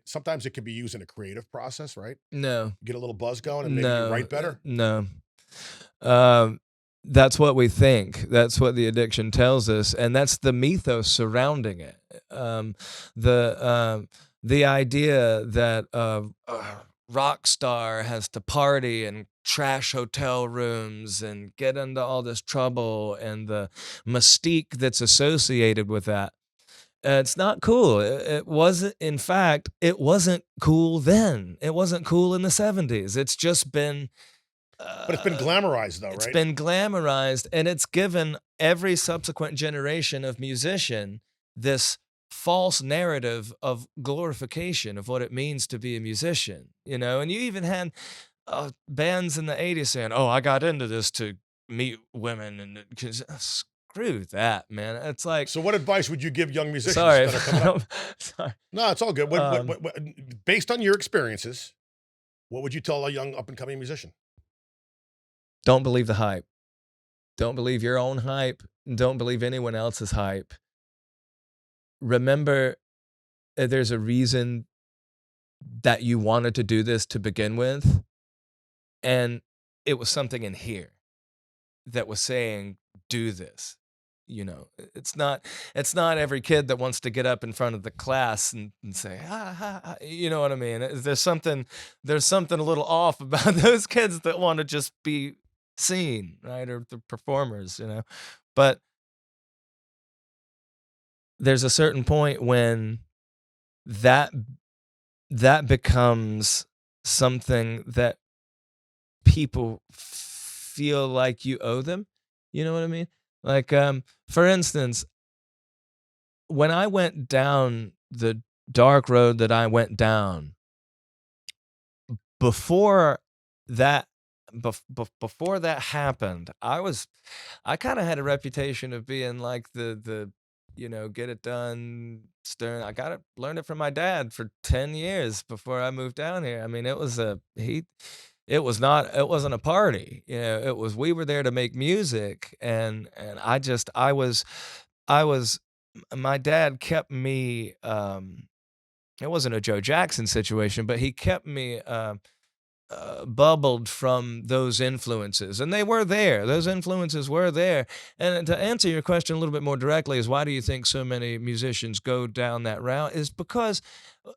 sometimes it can be used in a creative process, right? no, Get a little buzz going and maybe you no, write better? no. Um, that's what we think. That's what the addiction tells us, and that's the mythos surrounding it. Um, the idea that a rock star has to party and trash hotel rooms and get into all this trouble, and the mystique that's associated with that. It's not cool. It wasn't. In fact, it wasn't cool then. It wasn't cool in the '70s. It's just been But it's been uh, glamorized though, it's right? been glamorized, and it's given every subsequent generation of musician this false narrative of glorification of what it means to be a musician, and you even had bands in the '80s saying, "Oh, I got into this to meet women," and 'cause, screw that, man. It's like, So what advice would you give young musicians sorry, that are coming up? sorry. No, it's all good. Um, Based on your experiences, what would you tell a young up and coming musician? don't believe the hype. Don't believe your own hype. Don't believe anyone else's hype. Remember, there's a reason that you wanted to do this to begin with, and it was something in here that was saying, "Do this." It's not every kid that wants to get up in front of the class and say, "Ha, ha, ha," you know what I mean? There's something a little off about those kids that wanna just be seen, right, or the performers. But there's a certain point when that that becomes something that people feel like you owe them. You know what I mean? Like, for instance, when I went down the dark road that I went down, before that before that happened, I kind of had a reputation of being like the get it done stern. I got it learned it from my dad for 10 years before I moved down here. I mean, it wasn't a party. It was, we were there to make music, and I was my dad kept me, it wasn't a Joe Jackson situation, but he kept me bubbled from those influences, and they were there. Those influences were there. And to answer your question a little bit more directly, is why do you think so many musicians go down that route? Is because uh,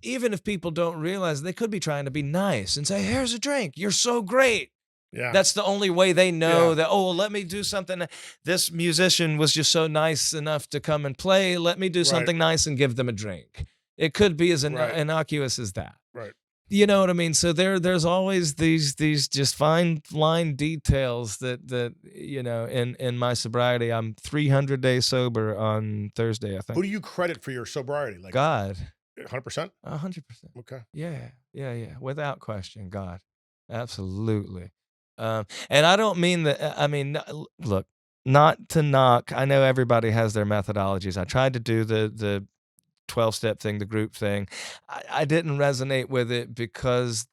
even if people don't realize, they could be trying to be nice and say, "Here's a drink. You're so great." Yeah. That's the only way they know Yeah. that, "Oh, well, let me do something. This musician was just so nice enough to come and play. Let me do Right. something nice and give them a drink." It could be as Right. innocuous as that. Right. You know what I mean? So there's always these just fine line details that in my sobriety. I'm 300 days sober on Thursday, I Who think. do you credit for your sobriety? Like God, 100%? 100%. Okay. Yeah, yeah, yeah. Without question, God, absolutely. And I don't mean that. I mean, look, not to knock. I know everybody has their methodologies. I tried to do the 12-step thing, the group thing. I didn't resonate with it because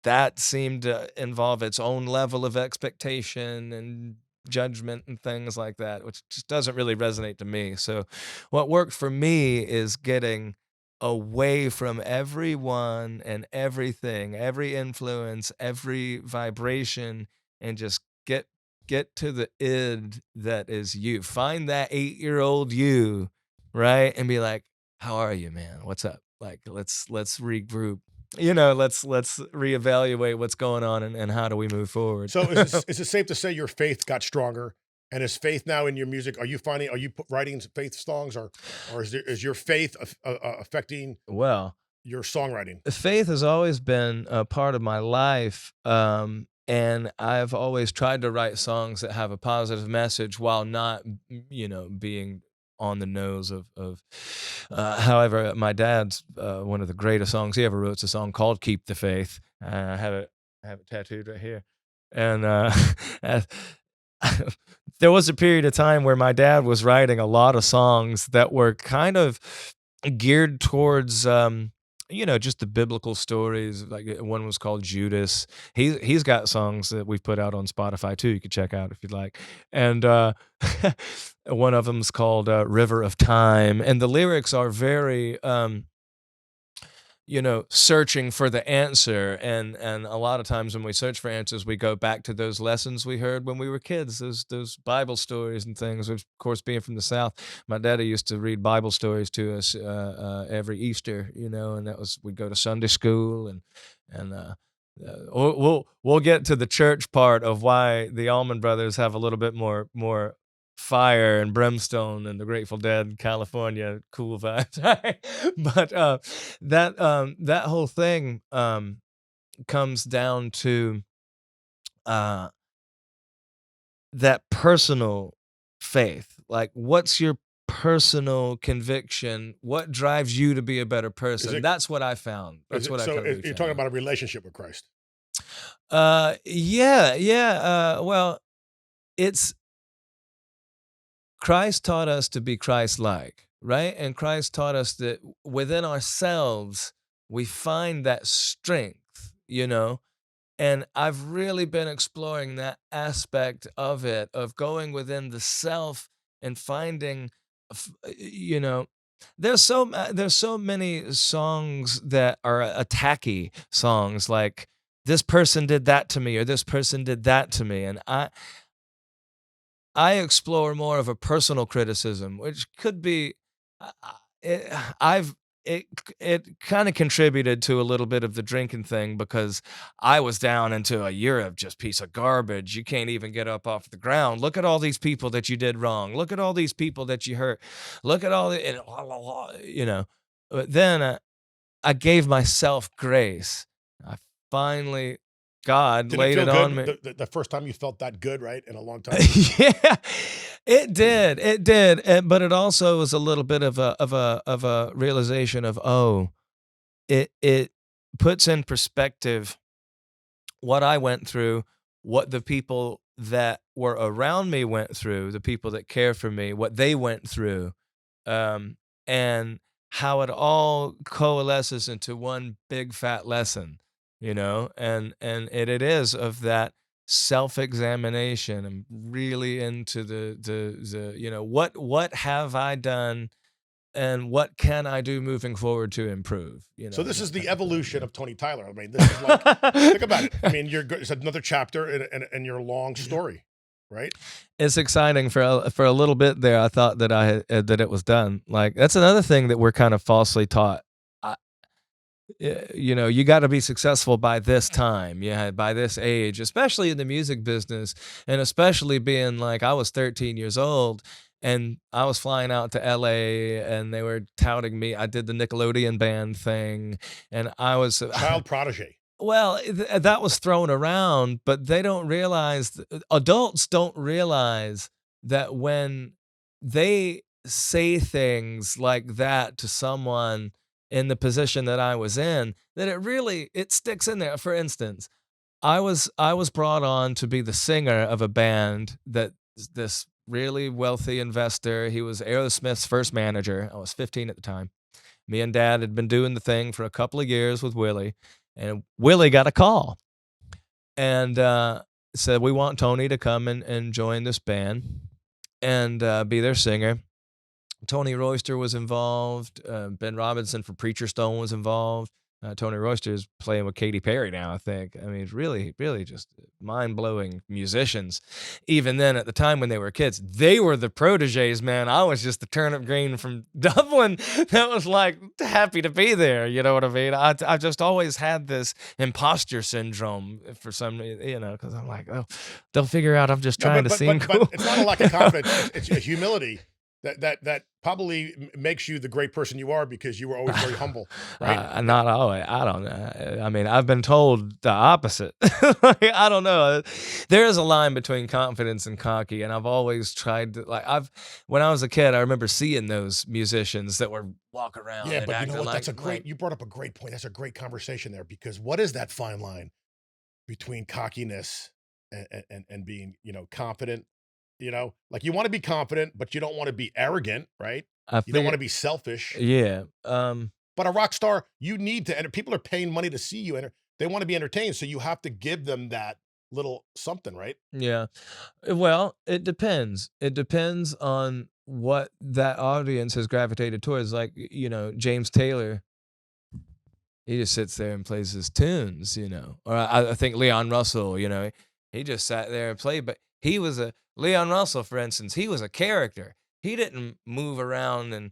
that seemed to involve its own level of expectation and judgment and things like that, which just doesn't really resonate to me. So, what worked for me is getting away from everyone and everything, every influence, every vibration, and just get to the id that is you. Find that 8-year-old you, right? And be like, "How are you, man? What's up? Like, let's regroup. Let's reevaluate what's going on, and how do we move forward." So is it safe to say your faith got stronger? And is faith now in your music? Are you writing faith songs, or is your faith affecting Well, your songwriting? faith has always been a part of my life, and I've always tried to write songs that have a positive message while not, being on the nose of. However, my dad's one of the greatest songs he ever wrote. It's a song called "Keep the Faith." I have it tattooed right here, and uh, there was a period of time where my dad was writing a lot of songs that were kind of geared towards just the biblical stories. Like one was called Judas. He's got songs that we've put out on Spotify too. You could check out if you'd like. And one of them's called River of Time, and the lyrics are very searching for the answer. And a lot of times when we search for answers, we go back to those lessons we heard when we were kids, those Bible stories and things. Which, of course, being from the South, my daddy used to read Bible stories to us every Easter, and we'd go to Sunday school, and we'll get to the church part of why the Allman Brothers have a little bit more fire and brimstone and the Grateful Dead, California, cool vibes. Right? But that whole thing comes down to uh, that personal faith. Like, what's your personal conviction? What drives you to be a better person? That's what I found. That's what I so totally you're talking found. about a relationship with Christ. Yeah. Well, it's Christ taught us to be Christ-like, right? And Christ taught us that within ourselves, we find that strength. And I've really been exploring that aspect of it, of going within the self and finding, you know, there's so many songs that are attacky songs, like this person did that to me or this person did that to me, and I explore more of a personal criticism, which could be, uh, it, I've it kind of contributed to a little bit of the drinking thing because I was down into you're a just piece of garbage. You can't even get up off the ground. Look at all these people that you did wrong. Look at all these people that you hurt. Look at all the, and, But then I gave myself grace. I finally, God Did it laid feel it on good me. the first time you felt that good, right? In a long time? Yeah, it did. It did. But it also was a little bit of a realization of, it puts in perspective what I went through, what the people that were around me went through, the people that care for me, what they went through, and how it all coalesces into one big fat lesson, and it is of that self-examination. I'm really into the what have I done and what can I do moving forward to improve, So this that is the type of thing, evolution of Tony Tyler. I mean, this is like, think about it. I mean, it's another chapter in your long story, right? It's exciting for a little bit there. I thought that that it was done. Like, that's another thing that we're kind of falsely taught. I, you got to be successful by this time, yeah, by this age, especially in the music business, and especially being like I was 13 years old and I was flying out to LA and they were touting me. I did the Nickelodeon band thing, and I was Child prodigy. well, that was thrown around, but they don't realize, adults don't realize that when they say things like that to someone in the position that I was in, that it sticks in there. For instance, I was brought on to be the singer of a band that this really wealthy investor, he was Aerosmith's first manager. I was 15 at the time. Me and Dad had been doing the thing for a couple of years with Willie, and Willie got a call and said, "We want Tony to come and join this band and be their singer." Tony Royster was involved. Ben Robinson from Preacher Stone was involved. Tony Royster is playing with Katy Perry now, I think. I mean, it's really, really just mind-blowing musicians. Even then, at the time when they were kids, they were the proteges, man. I was just the turnip green from Dublin that was like happy to be there. You know what I mean? I just always had this imposter syndrome for some reason, because I'm like, oh, they'll figure out I'm just No, trying to seem cool. but it's not a lack of confidence. It's a humility that probably makes you the great person you are because you were always very humble, right? Not always. I don't know. I mean, I've been told the opposite. Like, I don't know. There is a line between confidence and cocky, and I've always tried to when I was a kid, I remember seeing those musicians that were walk around. Yeah, and but you know acting what? That's a like great. You brought up a great point. That's a great conversation there because what is that fine line between cockiness and being confident? Like you want to be confident, but you don't want to be arrogant, right? I You don't want figure, to be selfish. yeah. But a rock star, you need to, and people are paying money to see you, and they want to be entertained, so you have to give them that little something, right? Yeah. Well, it depends. It depends on what that audience has gravitated towards. Like, James Taylor, he just sits there and plays his tunes, Or I think Leon Russell, he just sat there and played. But Leon Russell, for instance, he was a character. He didn't move around and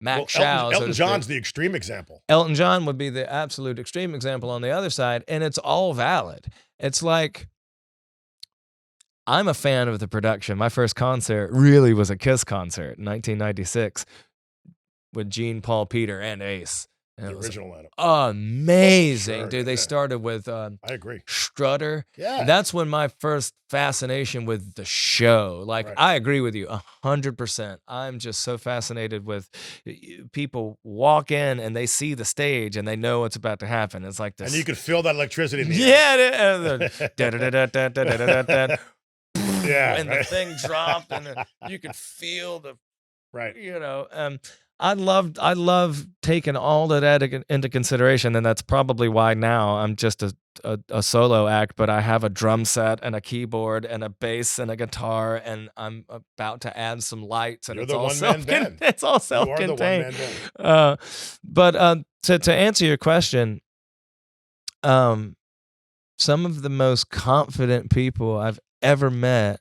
Well, Mac Chow, so Elton to speak. John's the extreme example. Elton John would be the absolute extreme example on the other side, and it's all valid. It's like, I'm a fan of the production. My first concert really was a Kiss concert in 1996 with Gene, Paul, Peter, and Ace. And The it was original lineup. amazing, Sure, dude. They yeah. started with I agree. Strutter. Yeah. That's when my first fascination with the show. Like, Right. I agree with you 100%. I'm just so fascinated with people walk in and they see the stage and they know what's about to happen. It's like this. And you could feel that electricity in the air. Yeah. Yeah, And the right. thing dropped, and you could feel the, Right. I love taking all of that into consideration, and that's probably why now I'm just a solo act, but I have a drum set and a keyboard and a bass and a guitar, and I'm about to add some lights, and You're it's the all one-man band. it's all You are the self-contained. one-man band. But to answer your question, some of the most confident people I've ever met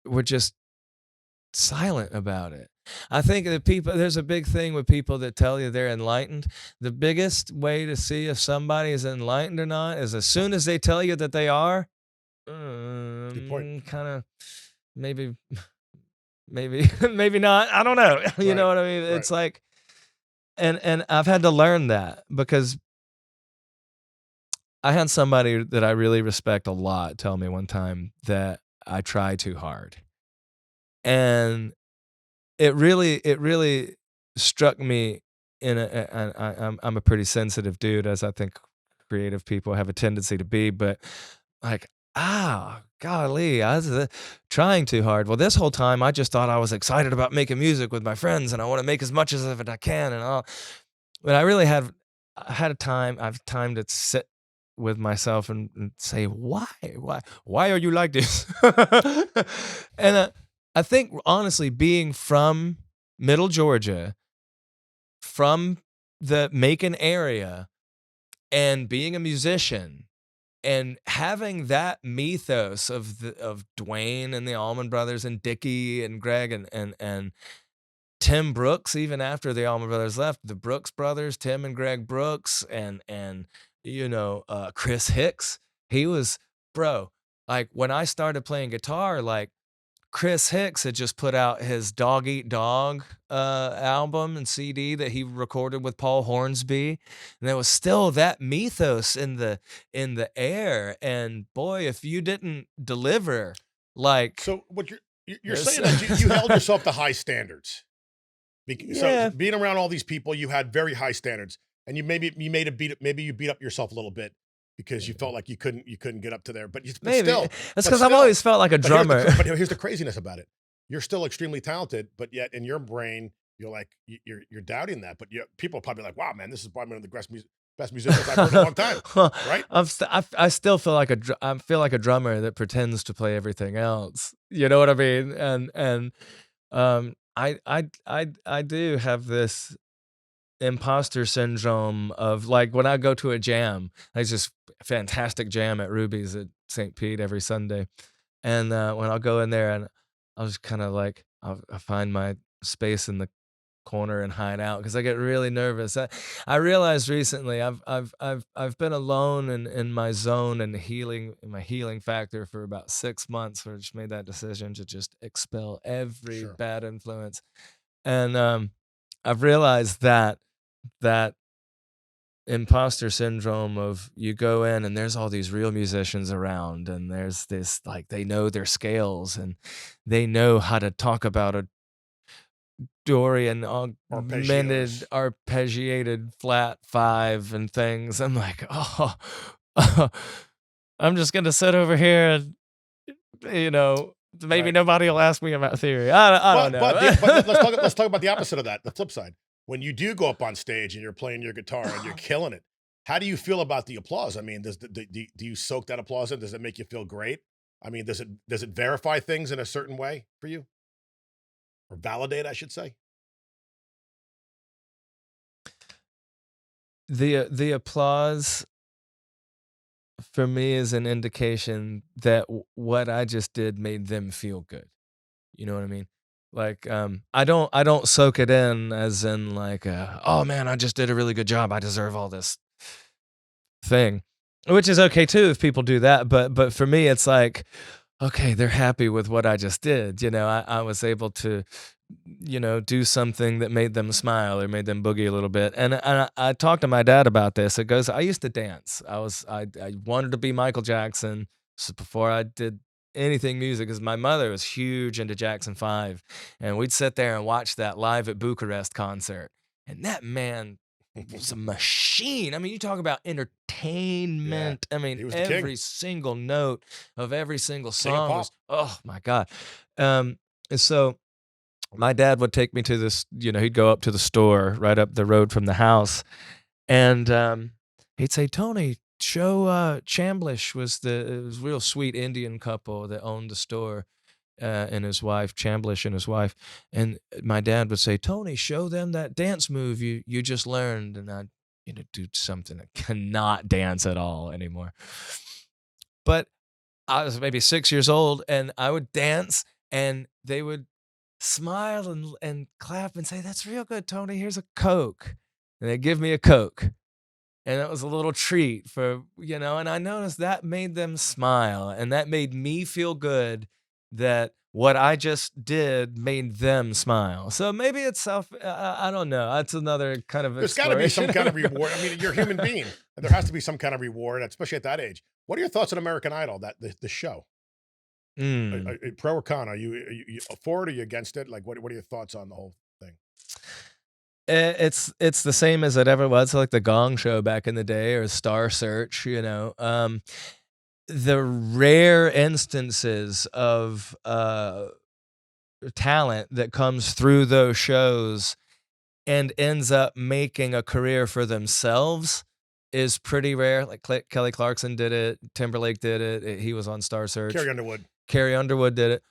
were just silent about it. I think that there's a big thing with people that tell you they're enlightened. The biggest way to see if somebody is enlightened or not is as soon as they tell you that they are, Good point. kind of maybe maybe not. I don't know. You Right, know what I mean? right. It's like, and I've had to learn that because I had somebody that I really respect a lot tell me one time that I try too hard. And it really struck me I'm a pretty sensitive dude, as I think creative people have a tendency to be, but like, golly, I was trying too hard. Well, this whole time I just thought I was excited about making music with my friends and I want to make as much of it I can and all. But I have time to sit with myself and say, why are you like this? And I think honestly, being from Middle Georgia, from the Macon area, and being a musician, and having that mythos of Dwayne and the Allman Brothers and Dickie and Greg and Tim Brooks, even after the Allman Brothers left, the Brooks brothers, Tim and Greg Brooks, and Chris Hicks, he was, bro, like when I started playing guitar, like Chris Hicks had just put out his Dog Eat Dog album and CD that he recorded with Paul Hornsby, and there was still that mythos in the air. And boy, if you didn't deliver, like, So what you're Yes. saying that you held yourself to high standards. Yeah. So being around all these people, you had very high standards, and you beat up yourself a little bit because you felt like you couldn't get up to there. But maybe still, that's but because I've still- always felt like a but here's the drummer. but here's the craziness about it. You're still extremely talented, but yet in your brain, you're like you're doubting that. But people are probably like, "Wow, man, this is probably one of the best musicians I've heard in a long time." Right? I still feel like I feel like a drummer that pretends to play everything else. You know what I mean? And I do have this imposter syndrome of, like, when I go to a jam, there's this fantastic jam at Ruby's at St. Pete every Sunday, and when I'll go in there and I'll just kind of like I find my space in the corner and hide out because I get really nervous. I realized recently I've been alone in my zone and in my healing factor for about 6 months, where I just made that decision to just expel every Sure. bad influence. And I've realized that imposter syndrome of, you go in and there's all these real musicians around, and there's this, like, they know their scales and they know how to talk about a Dorian augmented arpeggiated flat 5 and things. I'm like, I'm just gonna sit over here and maybe Right. nobody will ask me about theory. I don't know. But let's talk about the opposite of that, the flip side. when you do go up on stage and you're playing your guitar and you're killing it, how do you feel about the applause? I mean, do you soak that applause in? Does it make you feel great? I mean, does it verify things in a certain way for you, or validate, I should say? The applause for me is an indication that what I just did made them feel good. You know what I mean? Like, I don't soak it in as in like, oh man, I just did a really good job. I deserve all this thing, which is okay too if people do that. But for me, it's like, okay, they're happy with what I just did. I was able to, do something that made them smile or made them boogie a little bit. And I talked to my dad about this. It goes, I used to dance. I wanted to be Michael Jackson before I did anything music, because my mother was huge into Jackson 5, and we'd sit there and watch that live at Bucharest concert. And that man was a machine. I mean, you talk about Yeah, entertainment. I mean, he was the king. every single note of every single King of song pop. was, oh my God. And so my dad would take me to this, he'd go up to the store right up the road from the house. And he'd say, Tony, show Chamblish it was a real sweet Indian couple that owned the store, and his wife, Chamblish and his wife. And my dad would say, Tony, show them that dance move you just learned. And I'd, do something that cannot dance at all anymore. But I was maybe 6 years old, and I would dance, and they would smile and clap and say, that's real good, Tony. Here's a Coke. And they'd give me a Coke. And it was a little treat and I noticed that made them smile, and that made me feel good that what I just did made them smile. So maybe it's I don't know. That's another kind of There's got to be some exploration. kind of reward. I mean, you're a human being. And there has to be some kind of reward, especially at that age. What are your thoughts on American Idol, the show? Mm. Pro or con? Are you for it, or are you against it? Like, what are your thoughts on the whole thing? It's the same as it ever was, like the Gong Show back in the day, or Star Search. The rare instances of talent that comes through those shows and ends up making a career for themselves is pretty rare. Like Kelly Clarkson did it, Timberlake did it. He was on Star Search. Carrie Underwood. Did it.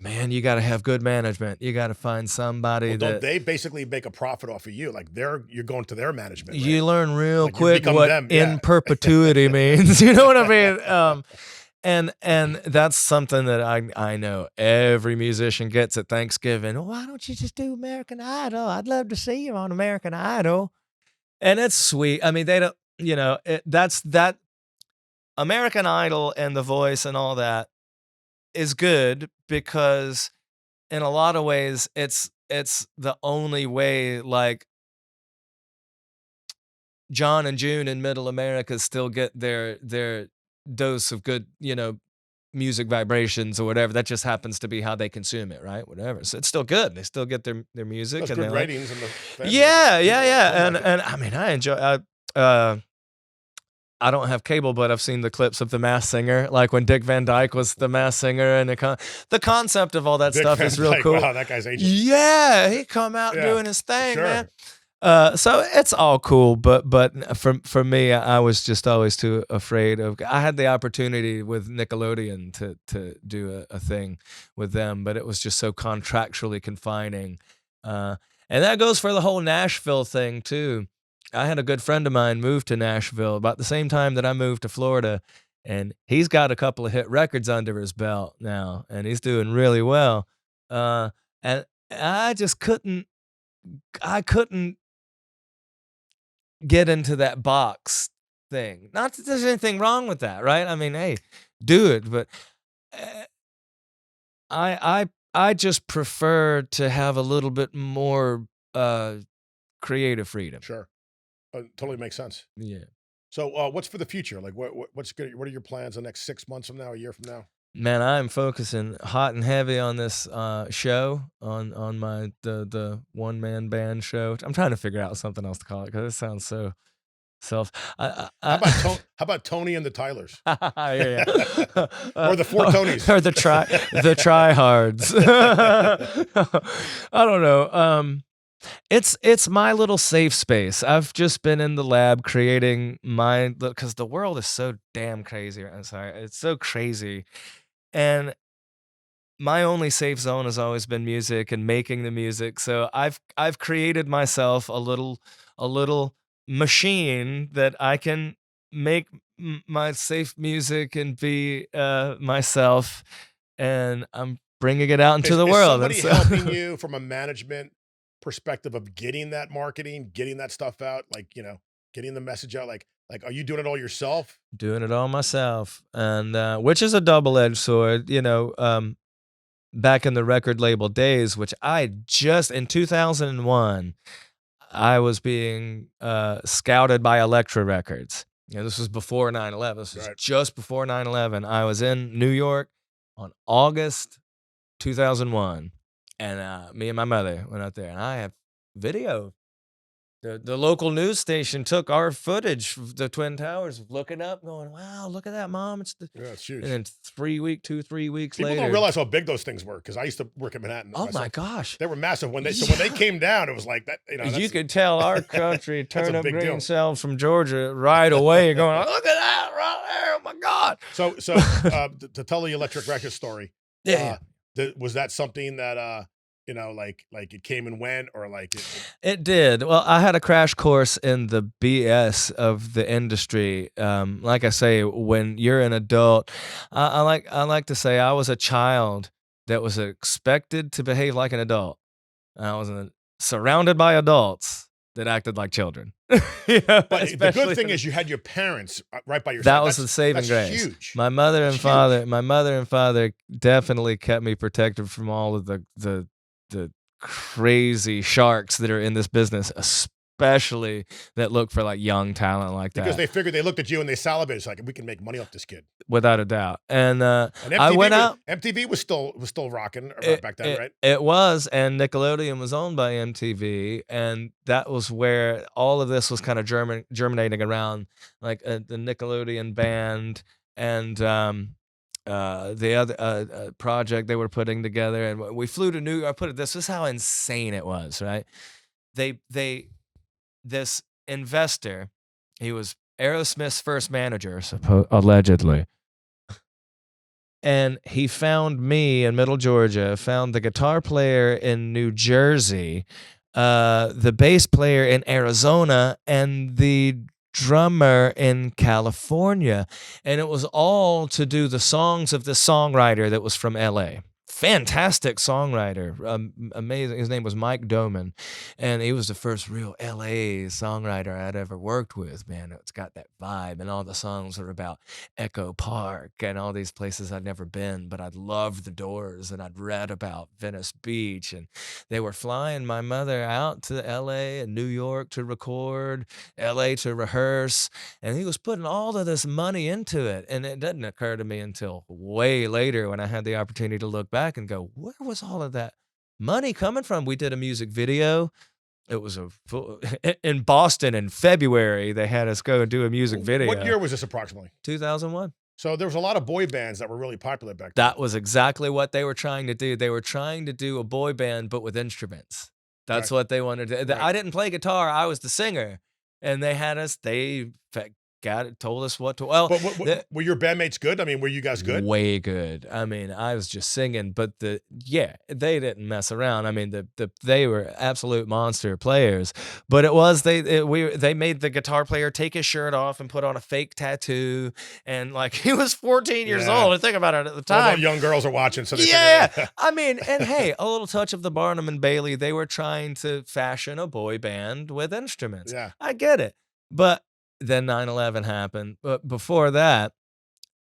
Man, you got to have good management. You got to find somebody Well, don't that they basically make a profit off of you? Like you're going to their management, right? you learn real Like you quick become what them, in yeah. perpetuity means. You know what I mean? And that's something that I know every musician gets at Thanksgiving. Well, why don't you just do American Idol? I'd love to see you on American Idol. And it's sweet. I mean, they don't, that's that American Idol and The Voice and all that is good, because in a lot of ways it's the only way, like, John and June in Middle America still get their dose of good, music vibrations or whatever. That just happens to be how they consume it, right? Whatever. So it's still good. They still get their music. That's And good they're like, ratings and the fans. yeah. And I mean, I enjoy. I don't have cable, but I've seen the clips of The Masked Singer, like when Dick Van Dyke was The Masked Singer, and the concept of all that Dick stuff Van is real Dyke, cool. wow, that guy's ancient. Yeah, he come out Yeah, doing his thing, sure. man. So it's all cool, but for me, I was just always too afraid of. I had the opportunity with Nickelodeon to do a thing with them, but it was just so contractually confining, and that goes for the whole Nashville thing too. I had a good friend of mine move to Nashville about the same time that I moved to Florida, and he's got a couple of hit records under his belt now, and he's doing really well. And I just couldn't get into that box thing. Not that there's anything wrong with that, right? I mean, hey, do it, but uh, I just prefer to have a little bit more creative freedom. Sure. Totally makes sense. Yeah. So, what's for the future? Like, what's good? What are your plans the next 6 months from now, a year from now? Man, I'm focusing hot and heavy on this show, on my the one man band show. I'm trying to figure out something else to call it, because it sounds so self. How about Tony and the Tylers? Yeah. Or the Four Tonys? Or the tryhards. I don't know. It's my little safe space. I've just been in the lab creating my because the world is so damn crazy. I'm sorry, it's so crazy, and my only safe zone has always been music and making the music. So I've created myself a little machine that I can make my safe music and be myself, and I'm bringing it out into the Is world. And somebody so helping you from a management perspective of getting that marketing, getting that stuff out, like, getting the message out? Like, are you doing it all yourself? doing it all myself, and which is a double-edged sword, back in the record label days, which I just in 2001, I was being scouted by Elektra Records. This was before 9/11. This was Right. just before 9/11. I was in New York on August 2001, and me and my mother went out there, and I have video. The local news station took our footage of the Twin Towers, looking up, going, "Wow, look at that, Mom! It's the." Yeah, it's And huge. then 3 weeks People don't later, realize how big those things were because I used to work in Manhattan oh my myself. gosh, They were massive when they came down. It was like that. you could tell our country That's a turnip big green deal. selves from Georgia right away, going, "Look at that right there! Oh my God!" So to tell the Electric Record story, Yeah. was that something that like it came and went, or like It did. Well, I had a crash course in the BS of the industry. Like I say, when you're an adult, I like to say I was a child that was expected to behave like an adult. I was surrounded by adults that acted like children. But the Especially good thing in- is you had your parents right by your that side. was the saving That's grace. huge. My mother and That's father, huge. my mother and father definitely kept me protected from all of the crazy sharks that are in this business, especially that look for like young talent like Because that, they figured they looked at you and they salivated. It's like we can make money off this kid. without a doubt. And And I went out. MTV was still rocking It, back then, it, right? it was, and Nickelodeon was owned by MTV, and that was where all of this was kind of germinating around, like the Nickelodeon band and the other project they were putting together. And we flew to New York. I put it this is how insane it was, right? They this investor, he was Aerosmith's first manager, allegedly. And he found me in Middle Georgia, found the guitar player in New Jersey, the bass player in Arizona, and the drummer in California. And it was all to do the songs of this songwriter that was from LA. Fantastic songwriter, amazing. His name was Mike Doman, and he was the first real LA songwriter I'd ever worked with. Man, it's got that vibe, and all the songs are about Echo Park and all these places I'd never been, but I'd loved the Doors and I'd read about Venice Beach. And they were flying my mother out to LA and New York to record, LA to rehearse, and he was putting all of this money into it. And it didn't occur to me until way later when I had the opportunity to look back and go, where was all of that money coming from? We did a music video. It was in Boston in February. They had us go and do a music video. What year was this approximately? 2001. So there was a lot of boy bands that were really popular back then. That was exactly what they were trying to do. They were trying to do a boy band, but with instruments. That's Right. what they wanted to. Right. I didn't play guitar. I was the singer, and they had us. Told us what to. Well, But were your bandmates good? I mean, were you guys good? way good. I mean, I was just singing, but they didn't mess around. I mean, they were absolute monster players. But it was they made the guitar player take his shirt off and put on a fake tattoo, and like he was 14 years Yeah. old. And think about it at the All the time. young girls are watching, so they Yeah, I mean, and hey, a little touch of the Barnum and Bailey. They were trying to fashion a boy band with instruments. Yeah. I get it, but then 9/11 happened. But before that,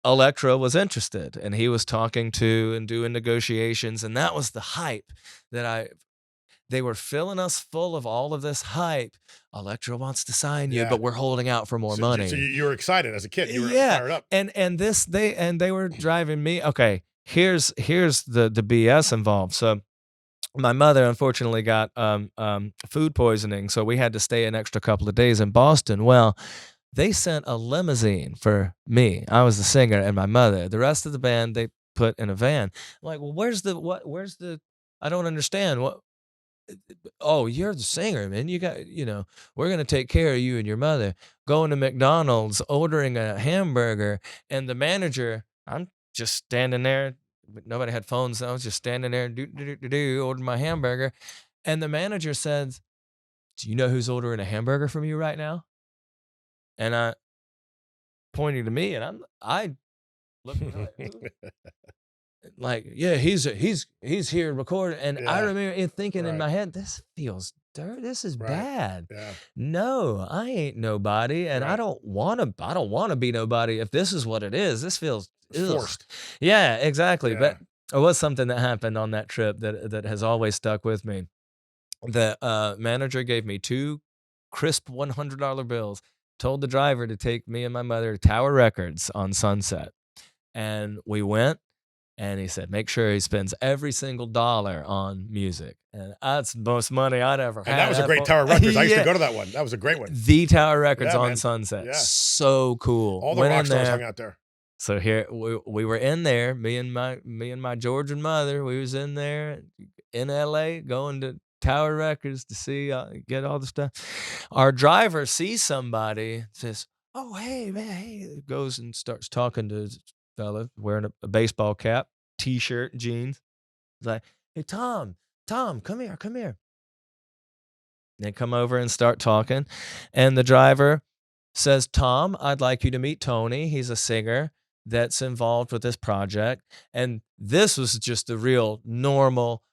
Elektra was interested, and he was talking to and doing negotiations, and that was the hype that they were filling us full of all of this hype. Elektra wants to sign you, Yeah. but we're holding out for more money. So you were excited as a kid. You were Yeah, fired up. and they were driving me. Okay, here's the BS involved. So my mother unfortunately got food poisoning, so we had to stay an extra couple of days in Boston. Well, they sent a limousine for me. I was the singer and my mother. The rest of the band they put in a van. I'm like, well, where's the? I don't understand. oh, you're the singer, man. You got, we're going to take care of you and your mother. Going to McDonald's, ordering a hamburger, and the manager, I'm just standing there. Nobody had phones. I was just standing there, ordering my hamburger. And the manager says, do you know who's ordering a hamburger from you right now? And I pointing to me, and I looking like, yeah, he's here recording. And I Yeah. remember thinking in Right. my head, this feels dirty. This is Right. bad. Yeah. No, I ain't nobody, and I Right. don't want to be nobody. If this is what it is, this feels ugh. Forced. Yeah, exactly. Yeah. But it was something that happened on that trip that has always stuck with me. The manager gave me 2 crisp $100 bills, told the driver to take me and my mother to Tower Records on Sunset. And we went, and he said, make sure he spends every single dollar on music. And that's the most money I'd ever had. And that was a That great fo- Tower Records. I used Yeah. to go to that one. That was a great one. The Tower Records Yeah, on man. Sunset. Yeah. So cool. All the Went rock in stars there. hung out there. So here we were in there, me and my Georgian mother, we was in there in LA going to Tower Records to see get all the stuff. Our driver sees somebody, says, "Oh, hey man, hey," goes and starts talking to this fella wearing a baseball cap, t-shirt, jeans. He's like, "Hey Tom, come here, come here." They come over and start talking, and the driver says, "Tom, I'd like you to meet Tony. He's a singer that's involved with this project." And this was just the real normal.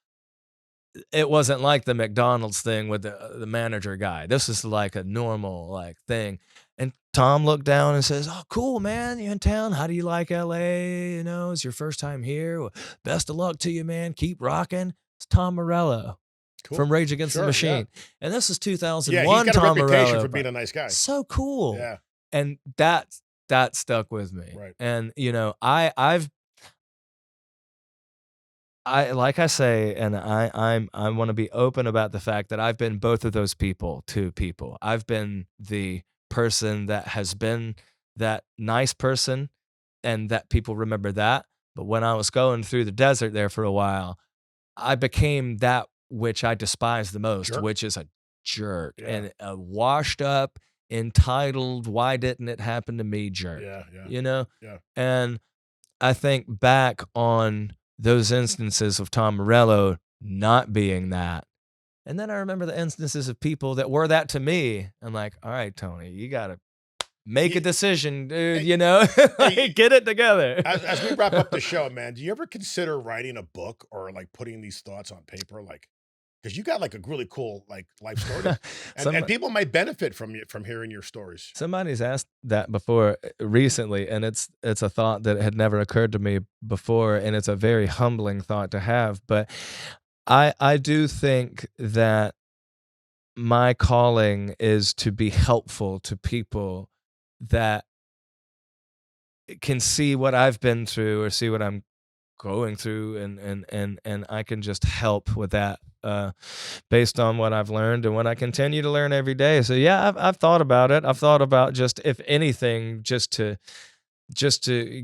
It wasn't like the McDonald's thing with the manager guy. This is like a normal like thing. And Tom looked down and says, "Oh, cool, man. You in town? How do you like LA? It's your first time here. Well, best of luck to you, man. Keep rocking." It's Tom Morello Cool. from Rage Against the Sure, Machine. yeah. And this is Yeah, 2001 he's got a Tom reputation Morello. for being a nice guy. So cool. Yeah. And that stuck with me. Right. And I like I say, and I want to be open about the fact that I've been both of those people to people. I've been the person that has been that nice person, and that people remember that. But when I was going through the desert there for a while, I became that which I despise the most, Jerk. which is a jerk Yeah. and a washed up, entitled, why didn't it happen to me jerk? Yeah. Yeah. And I think back on those instances of Tom Morello not being that. And then I remember the instances of people that were that to me. I'm like, all right, Tony, you got to make a decision, dude, hey, get it together. As we wrap up the show, man, do you ever consider writing a book or like putting these thoughts on paper? Like, because you got like a really cool like life story, and people might benefit from hearing your stories. Somebody's asked that before recently, and it's a thought that had never occurred to me before, and it's a very humbling thought to have. But I do think that my calling is to be helpful to people that can see what I've been through or see what I'm going through, and I can just help with that based on what I've learned and what I continue to learn every day. So yeah, I've thought about it. I've thought about just, if anything, just to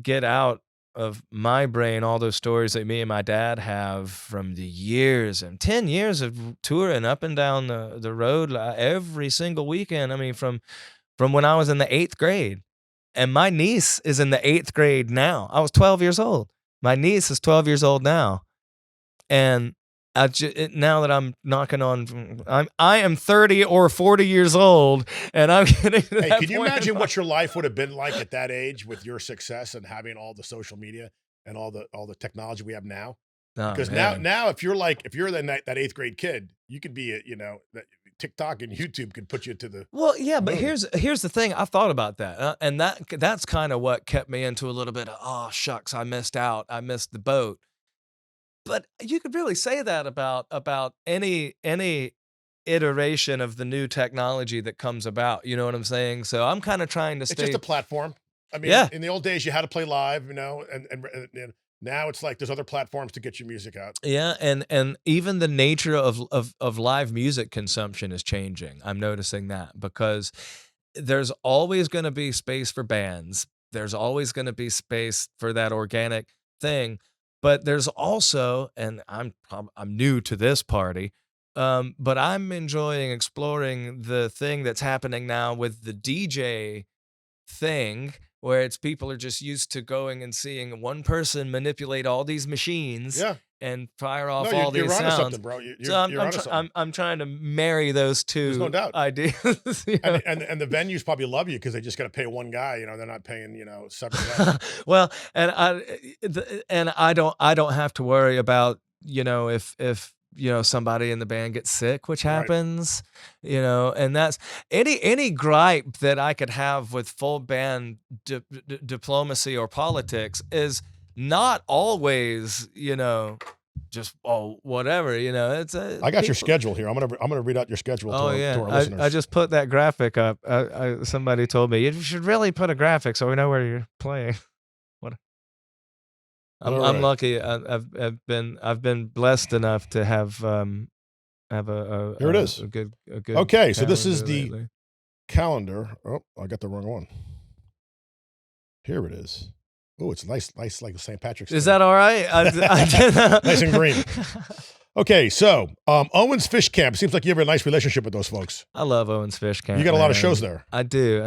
get out of my brain all those stories that me and my dad have from the years and 10 years of touring up and down the road every single weekend. I mean, from when I was in the 8th grade, and my niece is in the 8th grade now. I was 12 years old. My niece is 12 years old now. And now that I'm knocking on, I am 30 or 40 years old, and I'm getting to Hey, that can you point imagine in what your life would have been like at that age with your success and having all the social media and all the technology we have now? Oh, Because man. now if you're that 8th grade kid, you could be that TikTok and YouTube could put you to the Well, yeah, but moon. here's the thing. I thought about that, and that's kind of what kept me into a little bit of, oh shucks, I missed out, I missed the boat. But you could really say that about any iteration of the new technology that comes about. You know what I'm saying? So I'm kind of trying to It's stay. just a platform. I mean, Yeah. in the old days you had to play live, and now it's like there's other platforms to get your music out. Yeah, and even the nature of live music consumption is changing. I'm noticing that, because there's always going to be space for bands. There's always going to be space for that organic thing, but there's also, and I'm new to this party, But I'm enjoying exploring the thing that's happening now with the DJ thing, where it's people are just used to going and seeing one person manipulate all these machines Yeah. and fire No, off all you're these onto sounds. something, bro. So I'm You're I'm, onto try- something. I'm trying to marry those There's no two doubt. ideas. you know? And the venues probably love you because they just got to pay one guy. You know, they're not paying 7 guys. Well, and I don't have to worry about if somebody in the band gets sick, which Right. happens, and that's any gripe that I could have with full band diplomacy or politics is not always just whatever, it's I got your schedule here. I'm gonna read out your schedule Oh to yeah, our listeners. I just put that graphic up. Somebody told me you should really put a graphic so we know where you're playing. What? I'm Alright. lucky. I've been blessed enough to have a Here it is. a good Okay, so this is calendar the lately. calendar. Oh, I got the wrong one. Here it is. Oh, it's nice like St. Patrick's Day. Is that all right? Nice and green. Okay, so Owens Fish Camp. Seems like you have a nice relationship with those folks. I love Owens Fish Camp. You got a lot of man. shows there. I do.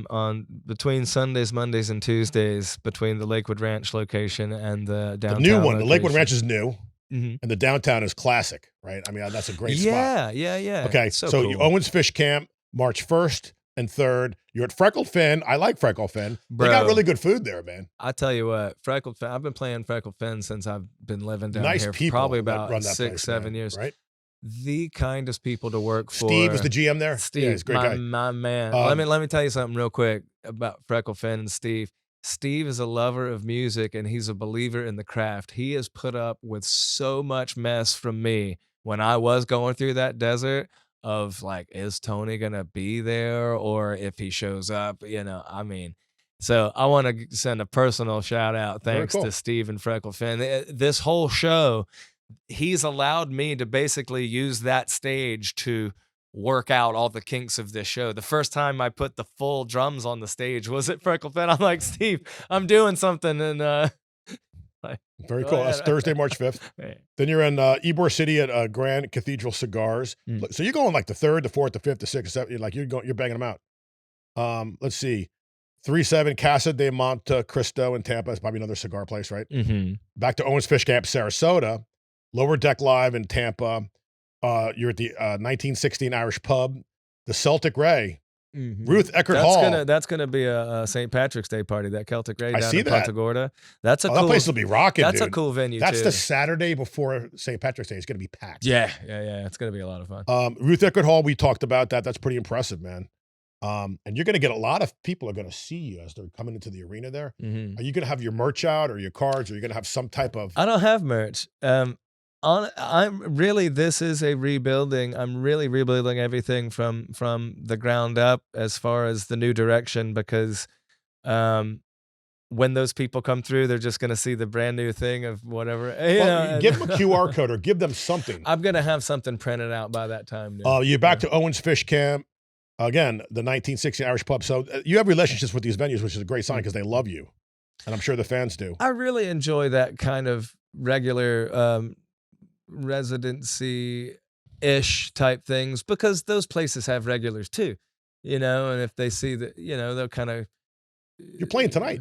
On between Sundays, Mondays, and Tuesdays, between the Lakewood Ranch location and the downtown. The new one, the Lakewood location. Ranch is new, Mhm. and the downtown is classic, right? I mean, that's a great spot. Yeah. Okay, So so cool. Owens Fish Camp, March 1st and 3rd. You're at Freckled Fin. I like Freckled Fin. They got Bro. really good food there, man. I tell you what, Freckled Fin. I've been playing Freckled Fin since I've been living down Nice here for people probably that about run that 6, place, 7 man, years. right? The kindest people to work for. Steve is the GM there. Steve, Yeah, he's a great guy. my man. Um, let me tell you something real quick about Freckled Fin and Steve. Steve is a lover of music and he's a believer in the craft. He has put up with so much mess from me when I was going through that desert of like, is Tony gonna be there, or if he shows up, I mean. So I want to send a personal shout out, Very thanks cool. to Steve and Freckled Fin. This whole show, he's allowed me to basically use that stage to work out all the kinks of this show. The first time I put the full drums on the stage was at Freckled Fin. I'm like, Steve, I'm doing something, and Very Go cool. ahead. That's Thursday, March 5th. Then you're in Ybor City at Grand Cathedral Cigars. Mm. So you're going like the 3rd, the 4th, the 5th, the 6th, the 7th. Like you're banging them out. Let's see. 3-7 Casa de Monte Cristo in Tampa. It's probably another cigar place, right? mm-hmm. Back to Owens Fish Camp, Sarasota. Lower Deck Live in Tampa. You're at the 1916 Irish Pub. The Celtic Ray. Mm-hmm. Ruth Eckert Hall. That's gonna be a St. Patrick's Day party. That Celtic Ray I down see in that. Punta Gorda. That's a Oh, cool. that place will be rocking, That's dude. a cool venue. That's too. the Saturday before St. Patrick's Day. It's going to be packed. Yeah. It's gonna be a lot of fun. Ruth Eckert Hall, we talked about that. That's pretty impressive, man. And you're going to get a lot of people are going to see you as they're coming into the arena there. Mm-hmm. Are you going to have your merch out or your cards? Or are you going to have some type of? I don't have merch. This is a rebuilding. I'm really rebuilding everything from the ground up as far as the new direction, because when those people come through, they're just going to see the brand new thing of whatever. Give them a QR code or give them something. I'm going to have something printed out by that time. You're back to Owens Fish Camp. Again, the 1960 Irish Pub. So you have relationships with these venues, which is a great sign because they love you. And I'm sure the fans do. I really enjoy that kind of regular residency-ish type things, because those places have regulars too, and if they see that, they'll kind of. You're playing tonight.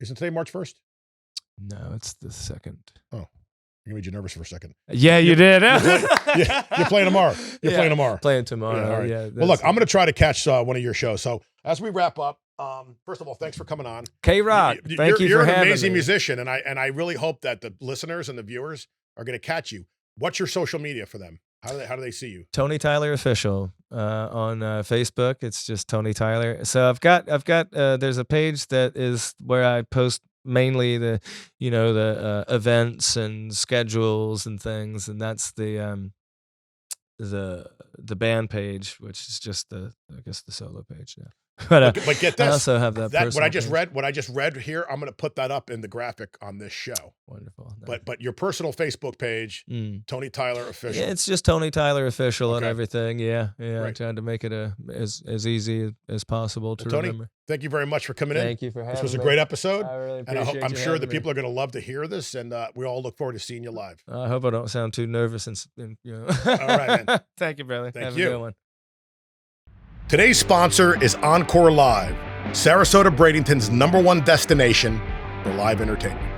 Isn't today March 1st? No, it's the 2nd. Oh, you made you nervous for a second. Yeah, you did. You're playing tomorrow. You're playing tomorrow. Playing tomorrow. Yeah, all right. Yeah, Well, look, I'm going to try to catch one of your shows. So as we wrap up, first of all, thanks for coming on. K Rock, thank you You're for an having amazing me. musician, and I really hope that the listeners and the viewers are going to catch you. What's your social media for them? How do they see you? Tony Tyler Official on Facebook. It's just Tony Tyler. So I've got there's a page that is where I post mainly the events and schedules and things, and that's the band page, which is just the solo page now. But But get I this, also have that what personal I just page. read, what I just read here, I'm gonna put that up in the graphic on this show. Wonderful. But your personal Facebook page, Mm. Tony Tyler Official. Yeah, it's just Tony Tyler Official on Okay. everything. Yeah, I Great. tried to make it as easy as possible to Well, Tony, remember. thank you very much for coming in. Thank you for having me. This was a great episode. I really And appreciate I'm you sure the having me. people are going to love to hear this, and we all look forward to seeing you live. I hope I don't sound too nervous and you know. All right, man. Thank you, brother. Thank Have you. a good one. Today's sponsor is Encore Live, Sarasota Bradenton's #1 destination for live entertainment.